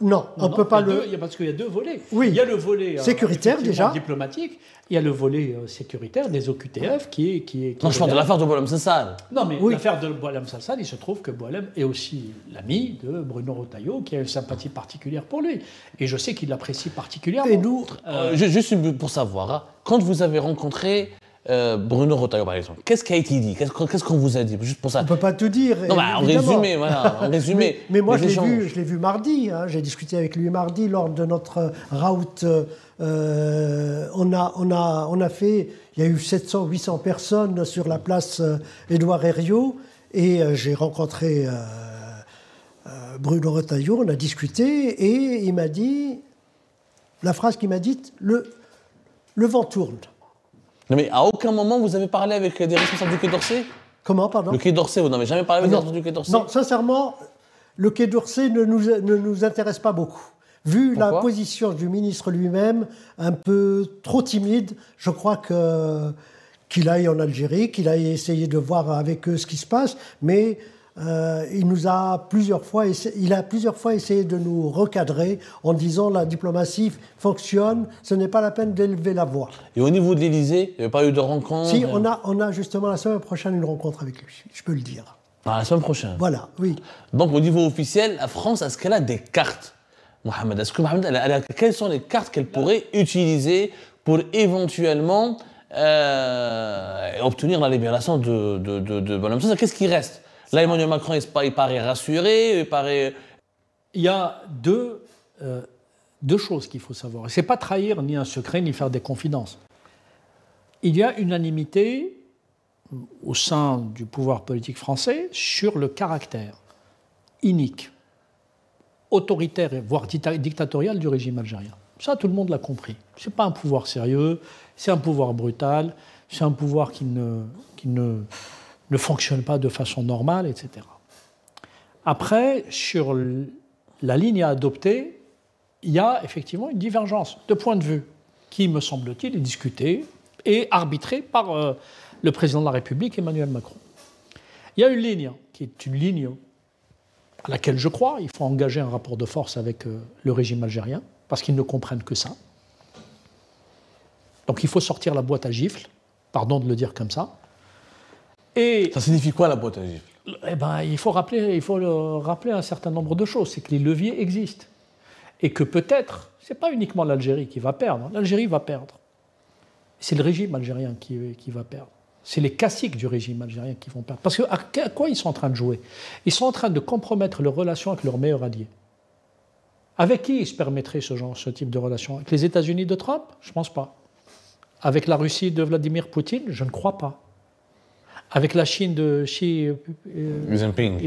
Non, on ne peut pas parce qu'il y a deux volets. Oui. Il y a le volet sécuritaire déjà, diplomatique. Il y a le volet sécuritaire des OQTF qui est non, je parle de l'affaire de Boualem Sansal. Non, mais l'affaire de Boualem Sansal, il se trouve que Boualem est aussi l'ami de Bruno Retailleau, qui a une sympathie particulière pour lui. Et je sais qu'il l'apprécie particulièrement. Et nous, juste pour savoir, quand vous avez rencontré Bruno Retailleau, par exemple, qu'est-ce qui a été dit? Qu'est-ce qu'on vous a dit? Juste pour ça. on ne peut pas tout dire. Non, en résumé, voilà. En résumé, mais moi, je l'ai vu mardi. J'ai discuté avec lui mardi lors de notre route. On a fait... Il y a eu 700, 800 personnes sur la place Édouard Herriot. Et j'ai rencontré Bruno Retailleau. On a discuté. Et il m'a dit... La phrase qu'il m'a dite, le vent tourne. Non, mais à aucun moment vous avez parlé avec des responsables du Quai d'Orsay? Comment, pardon? Le Quai d'Orsay, vous n'avez jamais parlé avec des responsables du Quai d'Orsay? Non, sincèrement, le Quai d'Orsay ne nous intéresse pas beaucoup. Vu la position du ministre lui-même, un peu trop timide, je crois qu'il aille en Algérie, qu'il aille essayer de voir avec eux ce qui se passe, mais il a plusieurs fois essayé de nous recadrer en disant la diplomatie fonctionne, ce n'est pas la peine d'élever la voix. Et au niveau de l'Élysée, il n'y a pas eu de rencontre? Si, on a justement la semaine prochaine une rencontre avec lui, je peux le dire. Ah, la semaine prochaine? Voilà, oui. Donc au niveau officiel, la France, est-ce qu'elle a des cartes? Mohamed, est-ce que Mohamed, quelles sont les cartes qu'elle pourrait utiliser pour éventuellement obtenir la libération de Boualem Sansal? Qu'est-ce qui reste? Là, Emmanuel Macron, il paraît rassuré, Il y a deux choses qu'il faut savoir. Ce n'est pas trahir ni un secret, ni faire des confidences. Il y a unanimité au sein du pouvoir politique français sur le caractère inique, autoritaire, voire dictatorial du régime algérien. Ça, tout le monde l'a compris. Ce n'est pas un pouvoir sérieux, c'est un pouvoir brutal, c'est un pouvoir qui ne fonctionne pas de façon normale, etc. Après, sur la ligne à adopter, il y a effectivement une divergence de point de vue qui, me semble-t-il, est discutée et arbitrée par le président de la République, Emmanuel Macron. Il y a une ligne qui est une ligne à laquelle je crois. Il faut engager un rapport de force avec le régime algérien parce qu'ils ne comprennent que ça. Donc il faut sortir la boîte à gifles, pardon de le dire comme ça. Et ça signifie quoi la boîte à gifles? Eh ben, il faut rappeler un certain nombre de choses. C'est que les leviers existent. Et que peut-être, ce n'est pas uniquement l'Algérie qui va perdre. L'Algérie va perdre. C'est le régime algérien qui va perdre. C'est les caciques du régime algérien qui vont perdre. Parce que à quoi ils sont en train de jouer? Ils sont en train de compromettre leurs relations avec leurs meilleurs alliés. Avec qui ils se permettraient ce type de relation? Avec les États-Unis de Trump? Je ne pense pas. Avec la Russie de Vladimir Poutine? Je ne crois pas. Avec la Chine de Xi Jinping,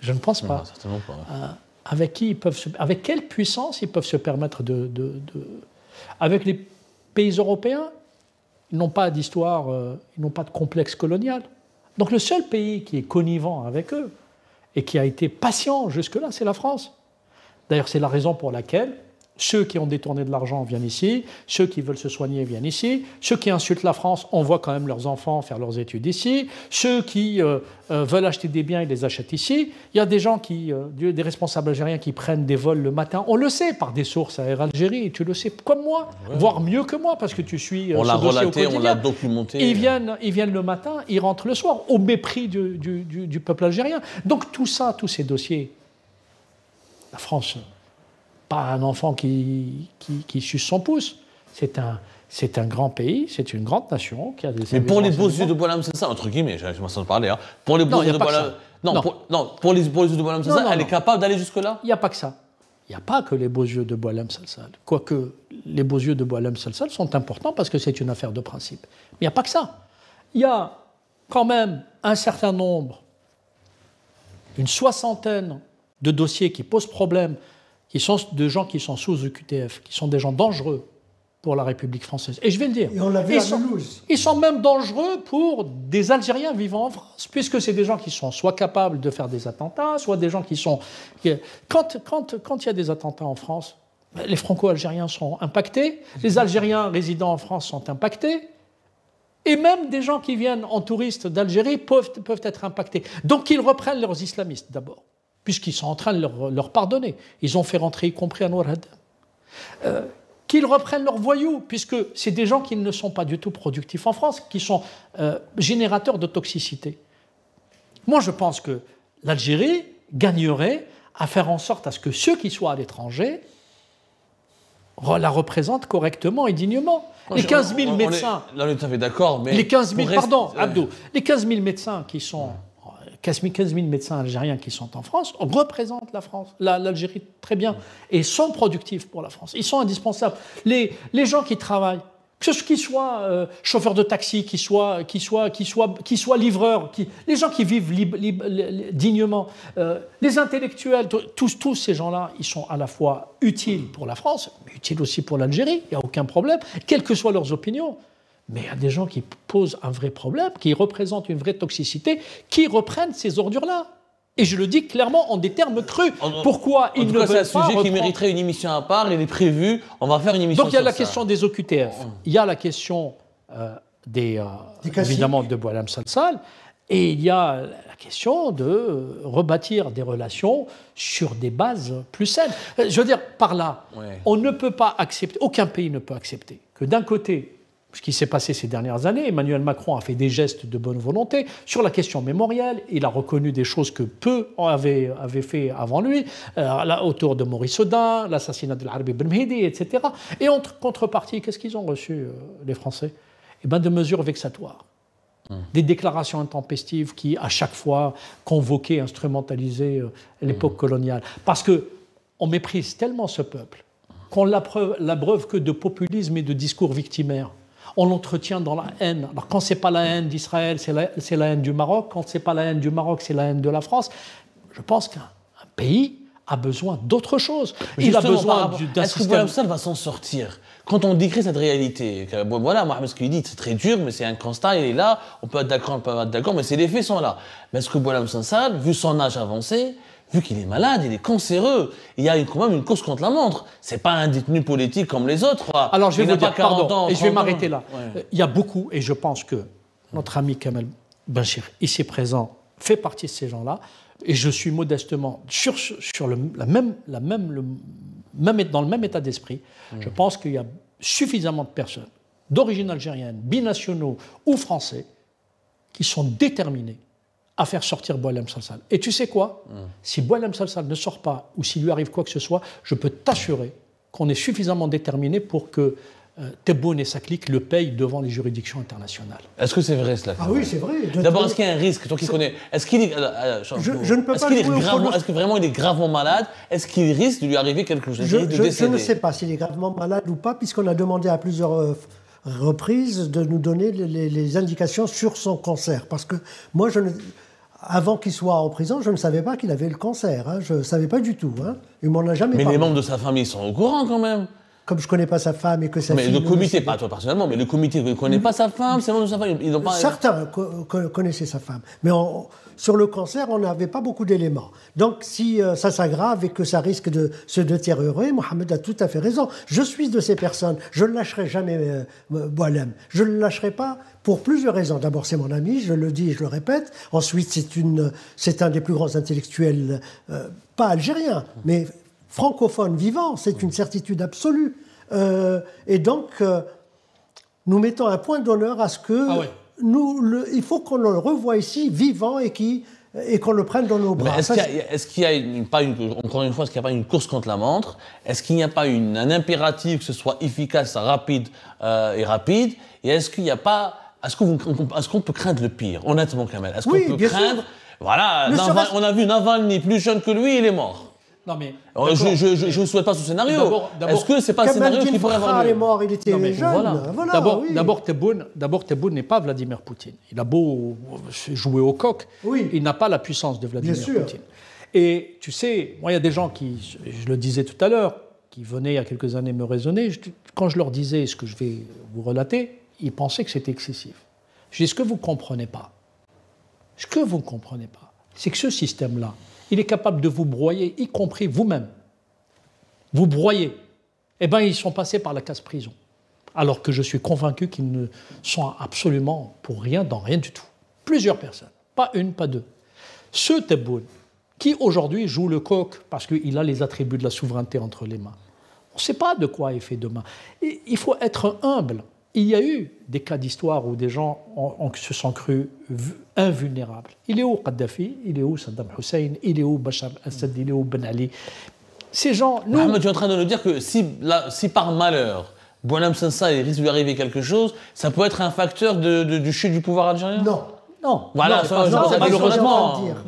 je ne pense pas. Non, certainement pas. Avec quelle puissance ils peuvent se permettre Avec les pays européens, ils n'ont pas d'histoire, ils n'ont pas de complexe colonial. Donc le seul pays qui est connivent avec eux et qui a été patient jusque-là, c'est la France. D'ailleurs, c'est la raison pour laquelle ceux qui ont détourné de l'argent viennent ici, ceux qui veulent se soigner viennent ici, ceux qui insultent la France envoient quand même leurs enfants faire leurs études ici, ceux qui veulent acheter des biens, ils les achètent ici. Il y a des gens des responsables algériens qui prennent des vols le matin, on le sait par des sources à Air Algérie, tu le sais comme moi, voire mieux que moi parce que tu suis on l'a ce dossier au relaté, quotidien. on l'a documenté. Ils viennent le matin, ils rentrent le soir, au mépris du peuple algérien. Donc tout ça, tous ces dossiers, la France... pas un enfant qui suce son pouce. C'est un grand pays, c'est une grande nation qui a des... Mais pour les beaux yeux de Boualem Sansal, entre guillemets, je m'en sens parler, hein. Pour les beaux yeux de Boualem... pour les beaux yeux de Boualem Sansal, elle est capable d'aller jusque-là? Il n'y a pas que ça. Il n'y a pas que les beaux yeux de Boualem Sansal. Quoique les beaux yeux de Boualem Sansal sont importants parce que c'est une affaire de principe. Mais il n'y a pas que ça. Il y a quand même un certain nombre, une soixantaine de dossiers qui posent problème, qui sont de gens qui sont sous OQTF, qui sont des gens dangereux pour la République française. Et je vais le dire. Et on l'a vu à Mulhouse. Ils sont même dangereux pour des Algériens vivant en France, puisque c'est des gens qui sont soit capables de faire des attentats, soit des gens qui sont... Quand il y a des attentats en France, les Franco-Algériens sont impactés, les Algériens résidant en France sont impactés, et même des gens qui viennent en touristes d'Algérie peuvent être impactés. Donc ils reprennent leurs islamistes d'abord, puisqu'ils sont en train de leur pardonner. Ils ont fait rentrer, y compris Anwar Haddam. Qu'ils reprennent leurs voyous, puisque c'est des gens qui ne sont pas du tout productifs en France, qui sont générateurs de toxicité. Moi, je pense que l'Algérie gagnerait à faire en sorte à ce que ceux qui soient à l'étranger la représentent correctement et dignement. Les 15 000 médecins... Là, on est tout à fait d'accord, mais... Les 15 000, pardon, Abdou, les 15 000 médecins qui sont... 15 000 médecins algériens qui sont en France représentent la France, l'Algérie très bien, et sont productifs pour la France. Ils sont indispensables. Les gens qui travaillent, qu'ils soient chauffeurs de taxi, qu'ils soient livreurs, les gens qui vivent dignement, les intellectuels, tous ces gens-là, ils sont à la fois utiles pour la France, mais utiles aussi pour l'Algérie, il n'y a aucun problème, quelles que soient leurs opinions. Mais il y a des gens qui posent un vrai problème, qui représentent une vraie toxicité, qui reprennent ces ordures-là. Et je le dis clairement en des termes crus. Pourquoi ils ne veulent pas c'est un sujet qui mériterait une émission à part, il est prévu, on va faire une émission sur ça. Donc il y a la question des OQTF, il y a la question évidemment de Boualem Sansal, et il y a la question de rebâtir des relations sur des bases plus saines. Je veux dire, par là, on ne peut pas accepter, aucun pays ne peut accepter que d'un côté, ce qui s'est passé ces dernières années, Emmanuel Macron a fait des gestes de bonne volonté sur la question mémorielle. Il a reconnu des choses que peu avaient fait avant lui, autour de Maurice Audin, l'assassinat de l'Arabi Ben Mehdi, etc. Et en contrepartie, qu'est-ce qu'ils ont reçu, les Français? Eh bien, de mesures vexatoires. Des déclarations intempestives qui, à chaque fois, convoquaient, instrumentalisaient l'époque coloniale. Parce qu'on méprise tellement ce peuple qu'on l'abreuve que de populisme et de discours victimaires. On l'entretient dans la haine. Alors quand ce n'est pas la haine d'Israël, c'est la haine du Maroc. Quand ce n'est pas la haine du Maroc, c'est la haine de la France. Je pense qu'un pays a besoin d'autre chose. Il a besoin d'un système... Est-ce que Boualem Sansal va s'en sortir? Quand on décrit cette réalité, voilà, Mohamed, ce qu'il dit, c'est très dur, mais c'est un constat, il est là, on peut être d'accord, on peut pas être d'accord, mais les faits sont là. Mais est-ce que Boualem Sansal, vu son âge avancé, vu qu'il est malade, il est cancéreux, il y a quand même une course contre la montre. C'est pas un détenu politique comme les autres. Alors je vais vous dire, pardon, et je vais m'arrêter là. Ouais. Il y a beaucoup, et je pense que notre ami Kamel Benchir, ici présent, fait partie de ces gens-là, et je suis modestement dans le même état d'esprit. Je pense qu'il y a suffisamment de personnes d'origine algérienne, binationaux ou français, qui sont déterminés à faire sortir Boualem Sansal. Et tu sais quoi? Si Boualem Sansal ne sort pas, ou s'il lui arrive quoi que ce soit, je peux t'assurer qu'on est suffisamment déterminé pour que Tebboune et sa clique le payent devant les juridictions internationales. Est-ce que c'est vrai cela? Ah oui, c'est vrai. D'abord, est-ce qu'il y a un risque, toi qui connais? Est-ce qu'il est, je ne peux pas est-ce que vraiment il est gravement malade? Est-ce qu'il risque de lui arriver quelque chose? Je ne sais pas s'il est gravement malade ou pas, puisqu'on a demandé à plusieurs reprises de nous donner les indications sur son cancer. Parce que moi, avant qu'il soit en prison, je ne savais pas qu'il avait le cancer. Hein. Je ne savais pas du tout. Hein. Il m'en a jamais parlé. Mais les membres de sa famille sont au courant quand même. comme je ne connais pas sa femme et que sa Mais fille... le comité, pas toi personnellement, mais le comité ne connaît pas sa femme, c'est de sa femme. Ils n'ont pas... Certains connaissaient sa femme. Mais sur le cancer, on n'avait pas beaucoup d'éléments. Donc, si ça s'aggrave et que ça risque de se détériorer, Mohamed a tout à fait raison. Je suis de ces personnes. Je ne lâcherai jamais Boualem. Je ne le lâcherai pas pour plusieurs raisons. D'abord, c'est mon ami, je le dis et je le répète. Ensuite, c'est un des plus grands intellectuels, pas algériens, mais francophones vivants. C'est une certitude absolue. Et donc, nous mettons un point d'honneur à ce que... Ah ouais. Il faut qu'on le revoie ici, vivant, et qu'on le prenne dans nos bras. Est-ce qu'il y a, encore une fois, est-ce qu'il n'y a pas une course contre la montre? Est-ce qu'il n'y a pas un impératif que ce soit efficace, rapide et rapide? Et est-ce qu'il n'y a pas... Est-ce qu'on peut craindre le pire, honnêtement, Kamel? Est-ce qu'on peut craindre... Voilà, on a vu Navalny, plus jeune que lui, il est mort. Non mais je ne souhaite pas ce scénario. Est-ce que c'est pas un scénario qui pourrait avoir lieu? Il est mort, il était jeune. Voilà, d'abord Tebboune n'est pas Vladimir Poutine. Il a beau jouer au coq, il n'a pas la puissance de Vladimir Poutine. Et tu sais, moi il y a des gens qui, je le disais tout à l'heure, qui venaient il y a quelques années me raisonner. Quand je leur disais ce que je vais vous relater, ils pensaient que c'était excessif. Je dis, ce que vous ne comprenez pas, c'est que ce système-là, il est capable de vous broyer, y compris vous-même. Vous broyer. Eh bien, ils sont passés par la case prison. Alors que je suis convaincu qu'ils ne sont absolument pour rien, dans rien du tout. Plusieurs personnes. Pas une, pas deux. Ce Tebboune, qui aujourd'hui joue le coq parce qu'il a les attributs de la souveraineté entre les mains. On ne sait pas de quoi il fait demain. Et il faut être humble. Il y a eu des cas d'histoire où des gens se sont crus invulnérables. Il est où Kadhafi? Il est où Saddam Hussein? Il est où Bachar al-Assad? Il est où Ben Ali? Ces gens... Mohamed, tu es en train de nous dire que si par malheur, Boualem Sansal risque de lui arriver quelque chose, ça peut être un facteur du chute du pouvoir algérien? Non. Voilà,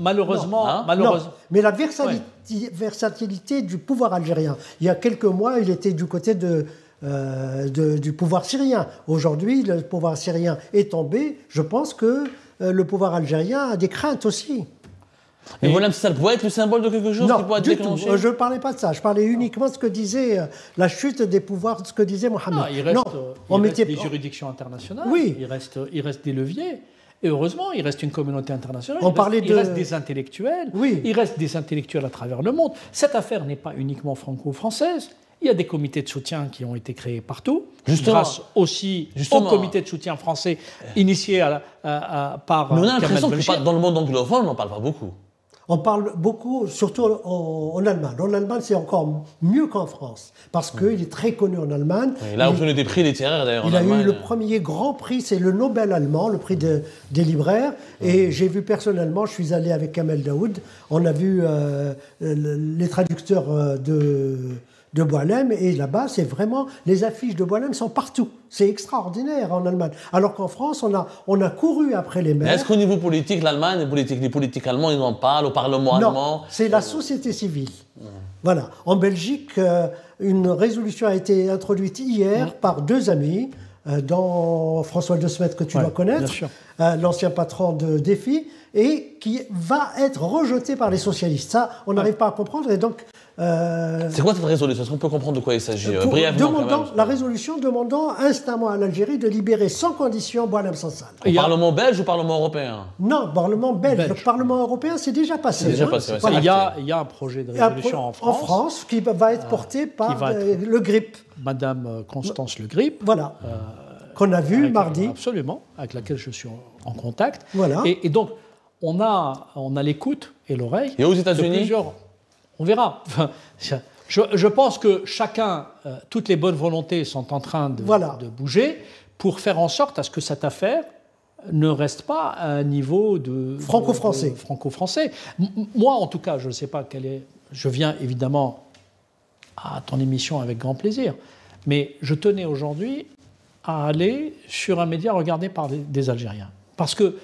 malheureusement. Mais la versatilité du pouvoir algérien. Il y a quelques mois, il était du côté du pouvoir syrien. Aujourd'hui, le pouvoir syrien est tombé. Je pense que le pouvoir algérien a des craintes aussi. Mais Boualem Sansal pourrait être le symbole de quelque chose qui pourrait être déclenché? Je ne parlais pas de ça. Je parlais uniquement de ce que disait la chute des pouvoirs, ce que disait Mohamed. Il reste des juridictions internationales. Oui. Il reste des leviers. Et heureusement, il reste une communauté internationale. Il reste des intellectuels. Oui. Il reste des intellectuels à travers le monde. Cette affaire n'est pas uniquement franco-française. Il y a des comités de soutien qui ont été créés partout, grâce aussi au comité de soutien français initié par Mais on a Kamel l'impression Belchir. que dans le monde anglophone, on n'en parle pas beaucoup. On parle beaucoup, surtout en Allemagne. En Allemagne, c'est encore mieux qu'en France, parce qu'il est très connu en Allemagne. Il a obtenu des prix littéraires, d'ailleurs, en Allemagne. Il a eu le premier grand prix, c'est le Nobel allemand, le prix des libraires. Et j'ai vu personnellement, je suis allé avec Kamel Daoud, on a vu les traducteurs de Boualem, et là-bas, c'est vraiment... Les affiches de Boualem sont partout. C'est extraordinaire en Allemagne. Alors qu'en France, on a couru après les maires. Est-ce qu'au niveau politique, l'Allemagne, les politiques allemands, ils en parlent au Parlement allemand? Non, c'est la société civile. Voilà. En Belgique, une résolution a été introduite hier par deux amis, dont François De Smet, que tu dois connaître, l'ancien patron de Défi, et qui va être rejeté par les socialistes. Ça, on n'arrive pas à comprendre. Et donc, c'est quoi cette résolution? Est-ce qu'on peut comprendre de quoi il s'agit brièvement? La résolution demandant instamment à l'Algérie de libérer sans condition Boualem Sansal. Au Parlement belge ou au Parlement européen? Non, Parlement belge. Le Parlement européen, c'est déjà passé. Il y a un projet de résolution en France qui va être porté par Le Grip. Madame Constance Le Grip. Voilà. Qu'on a vu mardi. Absolument, avec laquelle je suis en contact. Voilà. Et donc, on a l'écoute et l'oreille. Et aux États-Unis? On verra. Je pense que toutes les bonnes volontés sont en train de bouger pour faire en sorte à ce que cette affaire ne reste pas à un niveau de franco-français. Moi, en tout cas, je ne sais pas quelle est... Je viens évidemment à ton émission avec grand plaisir, mais je tenais aujourd'hui à aller sur un média regardé par des Algériens. Parce que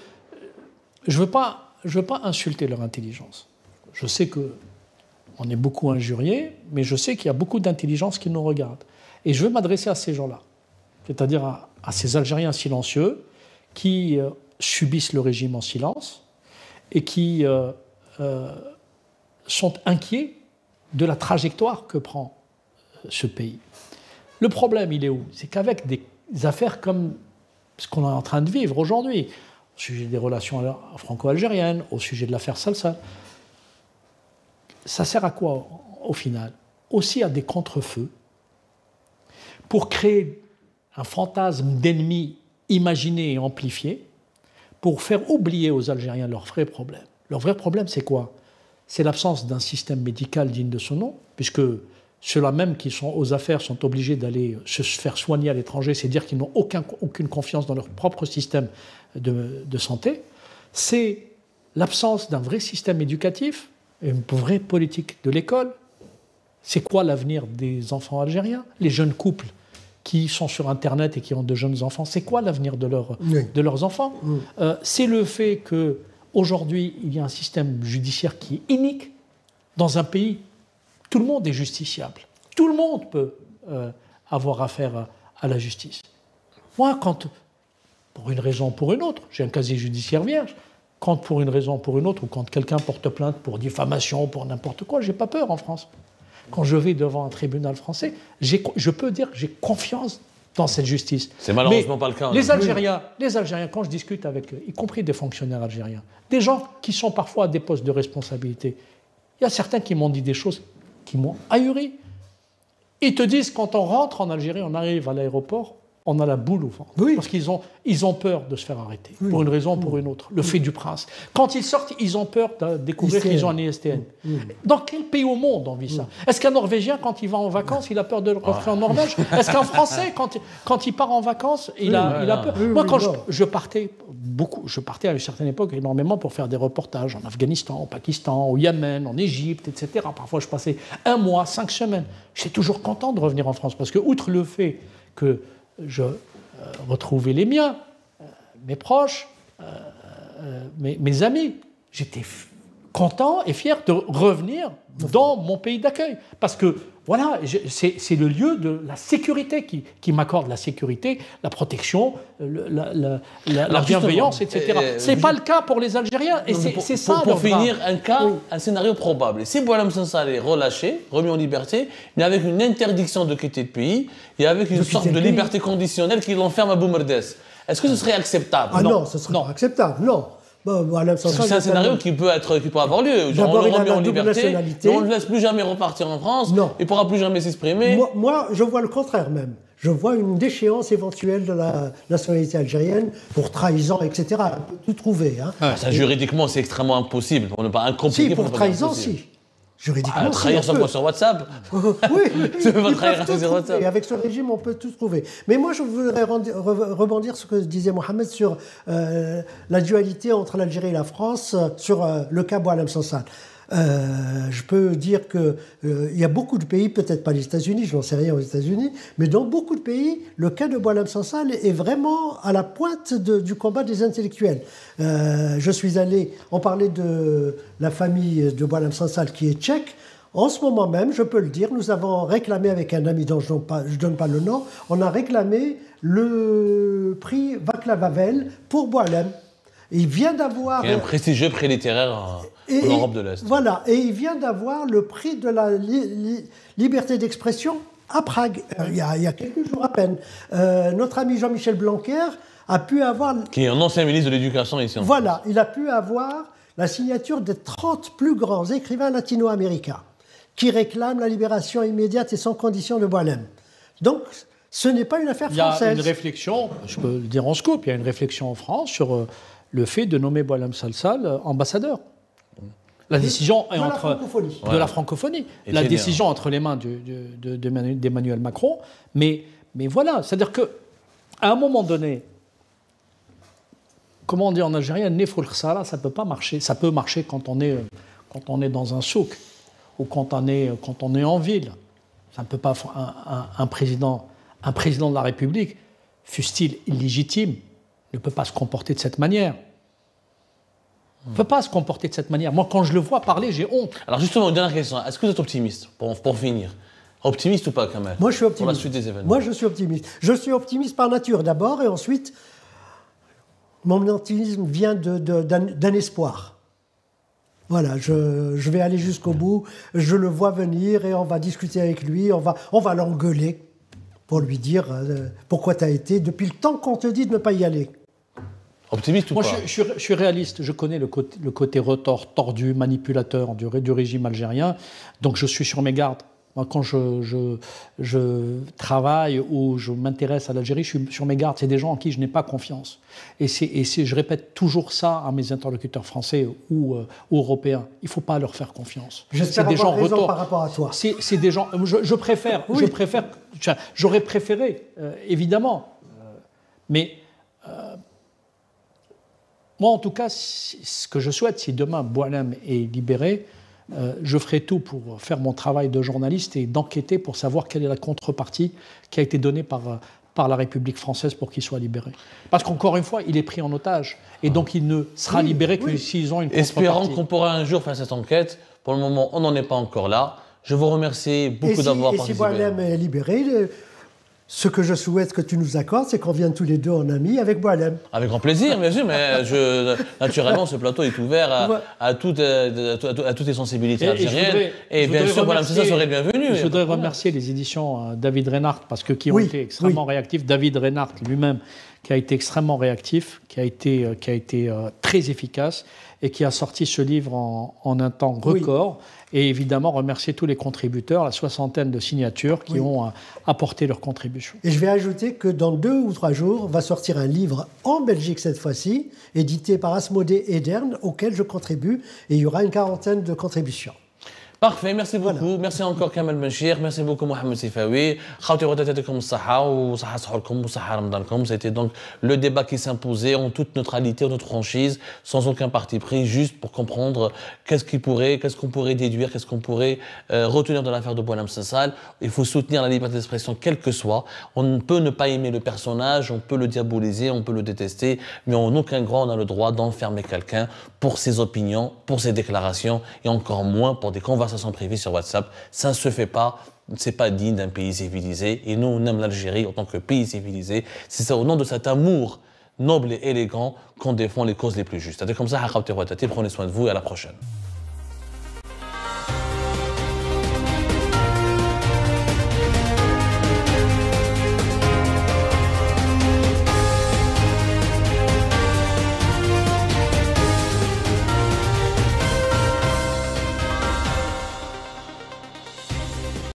je ne veux pas insulter leur intelligence. Je sais qu'on est beaucoup injuriés, mais je sais qu'il y a beaucoup d'intelligence qui nous regardent. Et je veux m'adresser à ces gens-là, c'est-à-dire à ces Algériens silencieux qui subissent le régime en silence et qui sont inquiets de la trajectoire que prend ce pays. Le problème, il est où? C'est qu'avec des affaires comme ce qu'on est en train de vivre aujourd'hui, au sujet des relations franco-algériennes, au sujet de l'affaire Salsal, ça sert à quoi au final? Aussi à des contre-feux, pour créer un fantasme d'ennemi imaginé et amplifié, pour faire oublier aux Algériens leurs vrais problèmes. Leur vrai problème, c'est quoi? C'est l'absence d'un système médical digne de son nom, puisque ceux-là même qui sont aux affaires sont obligés d'aller se faire soigner à l'étranger, c'est dire qu'ils n'ont aucune confiance dans leur propre système de santé. C'est l'absence d'un vrai système éducatif, une vraie politique de l'école. C'est quoi l'avenir des enfants algériens? Les jeunes couples qui sont sur Internet et qui ont de jeunes enfants, c'est quoi l'avenir de leurs enfants? C'est le fait qu'aujourd'hui, il y a un système judiciaire qui est inique dans un pays. Tout le monde est justiciable. Tout le monde peut avoir affaire à la justice. Moi, quand, pour une raison ou pour une autre, j'ai un casier judiciaire vierge, quand pour une raison ou pour une autre, ou quand quelqu'un porte plainte pour diffamation, pour n'importe quoi, j'ai pas peur en France. Quand je vais devant un tribunal français, je peux dire que j'ai confiance dans cette justice. C'est malheureusement pas le cas. Les Algériens, quand je discute avec eux, y compris des fonctionnaires algériens, des gens qui sont parfois à des postes de responsabilité, il y a certains qui m'ont dit des choses qui m'ont ahuri. Ils te disent, quand on rentre en Algérie, on arrive à l'aéroport, on a la boule au ventre. Oui. Parce qu'ils ont peur de se faire arrêter, pour une raison ou pour une autre. Le fait du prince. Quand ils sortent, ils ont peur de découvrir qu'ils ont un ISTN. Dans quel pays au monde on vit ça? Est-ce qu'un Norvégien, quand il va en vacances, il a peur de rentrer en Norvège? Est-ce qu'un Français, quand il part en vacances, il a peur? Moi, quand je partais beaucoup, je partais à une certaine époque énormément pour faire des reportages en Afghanistan, au Pakistan, au Yémen, en Égypte, etc. Parfois, je passais 1 mois, 5 semaines. J'étais toujours content de revenir en France parce que, outre le fait que je retrouvais les miens, mes proches, mes amis. J'étais content et fier de revenir dans mon pays d'accueil. Parce que, voilà, c'est le lieu de la sécurité qui m'accorde la sécurité, la protection, la bienveillance, etc. Ce n'est pas le cas pour les Algériens. Et c'est ça. Pour finir, un scénario probable. Si Boualem Sansal est relâché, remis en liberté, mais avec une interdiction de quitter le pays et avec une sorte de liberté conditionnelle qui l'enferme à Boumerdès, est-ce que ce serait acceptable? Ah non, ce serait pas acceptable, non. C'est un scénario qui peut avoir lieu. Genre, on le remet en liberté, mais on ne le laisse plus jamais repartir en France, il ne pourra plus jamais s'exprimer. Moi, je vois le contraire même. Je vois une déchéance éventuelle de la nationalité algérienne pour trahison, etc. On peut tout trouver. Hein. Ça, juridiquement, c'est extrêmement impossible. On n'est pas incompliqué. Si, pour trahison, si. Juridiquement, trahir sur WhatsApp. Oui, ils peuvent tout sur WhatsApp. Avec ce régime, on peut tout trouver. Mais moi, je voudrais rebondir sur ce que disait Mohamed sur la dualité entre l'Algérie et la France, sur le cas Boualem Sansal. Je peux dire qu'il y a beaucoup de pays, peut-être pas les États-Unis, je n'en sais rien aux États-Unis, mais dans beaucoup de pays, le cas de Boualem Sansal est vraiment à la pointe du combat des intellectuels. Je suis allé, on parlait de la famille de Boualem Sansal qui est tchèque. En ce moment même, je peux le dire, nous avons réclamé avec un ami dont je ne donne pas le nom, on a réclamé le prix Václav Havel pour Boualem. Il vient d'avoir... Il y a un prestigieux prix littéraire en Europe de l'Est. Voilà, et il vient d'avoir le prix de la liberté d'expression à Prague, il y a quelques jours à peine. Notre ami Jean-Michel Blanquer a pu avoir... Qui est un ancien ministre de l'Éducation ici en France. Voilà, il a pu avoir la signature des 30 plus grands écrivains latino-américains qui réclament la libération immédiate et sans condition de Boualem. Donc, ce n'est pas une affaire française. Il y a une réflexion, je peux le dire en scoop, il y a une réflexion en France sur... le fait de nommer Boualem Sansal ambassadeur. La décision est de la francophonie. La décision entre les mains d'Emmanuel Macron. Mais voilà, c'est-à-dire qu'à un moment donné, comment on dit en algérien, nefol khsara, ça ne peut pas marcher. Ça peut marcher quand on est dans un souk ou quand on est en ville. Ça ne peut pas un président de la République, fût-il illégitime, ne peut pas se comporter de cette manière. Il ne peut pas se comporter de cette manière. Moi, quand je le vois parler, j'ai honte. Alors justement, une dernière question. Est-ce que vous êtes optimiste, pour finir? Optimiste ou pas, quand même? Moi, je suis optimiste. Pour la suite des événements. Moi, je suis optimiste. Je suis optimiste par nature, d'abord, et ensuite, mon optimisme vient d'un espoir. Voilà, je vais aller jusqu'au bout, je le vois venir, et on va discuter avec lui, on va l'engueuler. pour lui dire pourquoi tu as été, depuis le temps qu'on te dit de ne pas y aller. Optimiste ou Moi, pas? je suis réaliste. Je connais le côté tordu, manipulateur du régime algérien. Donc, je suis sur mes gardes. Moi, quand je travaille ou je m'intéresse à l'Algérie, je suis sur mes gardes. C'est des gens en qui je n'ai pas confiance. Je répète toujours ça à mes interlocuteurs français ou européens. Il ne faut pas leur faire confiance. J'espère avoir raison par rapport à toi. C'est des gens... Je préfère... Oui. J'aurais préféré, évidemment. Mais... moi, en tout cas, ce que je souhaite, si demain Boualem est libéré, je ferai tout pour faire mon travail de journaliste et d'enquêter pour savoir quelle est la contrepartie qui a été donnée par la République française pour qu'il soit libéré. Parce qu'encore une fois, il est pris en otage. Et donc, il ne sera libéré que s'ils ont une contrepartie. Espérons qu'on pourra un jour faire cette enquête. Pour le moment, on n'en est pas encore là. Je vous remercie beaucoup d'avoir participé. Et si Boualem est libéré, ce que je souhaite que tu nous accordes, c'est qu'on vienne tous les deux en amis avec Boualem. Avec grand plaisir, bien sûr, mais naturellement, ce plateau est ouvert à toutes les sensibilités algériennes. Et bien sûr, Boualem Sassal serait le bienvenu. Je voudrais remercier les éditions David Reinhardt, parce qui ont été extrêmement réactifs. David Reinhardt lui-même, qui a été extrêmement réactif, qui a été très efficace et qui a sorti ce livre en un temps record. Et évidemment, remercier tous les contributeurs, la 60aine de signatures qui ont apporté leur contribution. Et je vais ajouter que dans 2 ou 3 jours, va sortir un livre en Belgique cette fois-ci, édité par Asmodée Edern, auquel je contribue, et il y aura une 40aine de contributions. Parfait, merci beaucoup. Voilà. Merci encore Kamel Benchir, merci beaucoup Mohamed Sifawi. C'était donc le débat qui s'imposait en toute neutralité, en toute franchise, sans aucun parti pris, juste pour comprendre qu'est-ce qu'on pourrait déduire, qu'est-ce qu'on pourrait retenir de l'affaire de Boualem Sassal. Il faut soutenir la liberté d'expression, quelle que soit. On peut ne pas aimer le personnage, on peut le diaboliser, on peut le détester, mais en aucun cas on a le droit d'enfermer quelqu'un pour ses opinions, pour ses déclarations, et encore moins pour des conversations privées sur WhatsApp. Ça ne se fait pas, c'est pas digne d'un pays civilisé. Et nous, on aime l'Algérie en tant que pays civilisé. C'est ça, au nom de cet amour noble et élégant qu'on défend les causes les plus justes. C'est comme ça, prenez soin de vous et à la prochaine.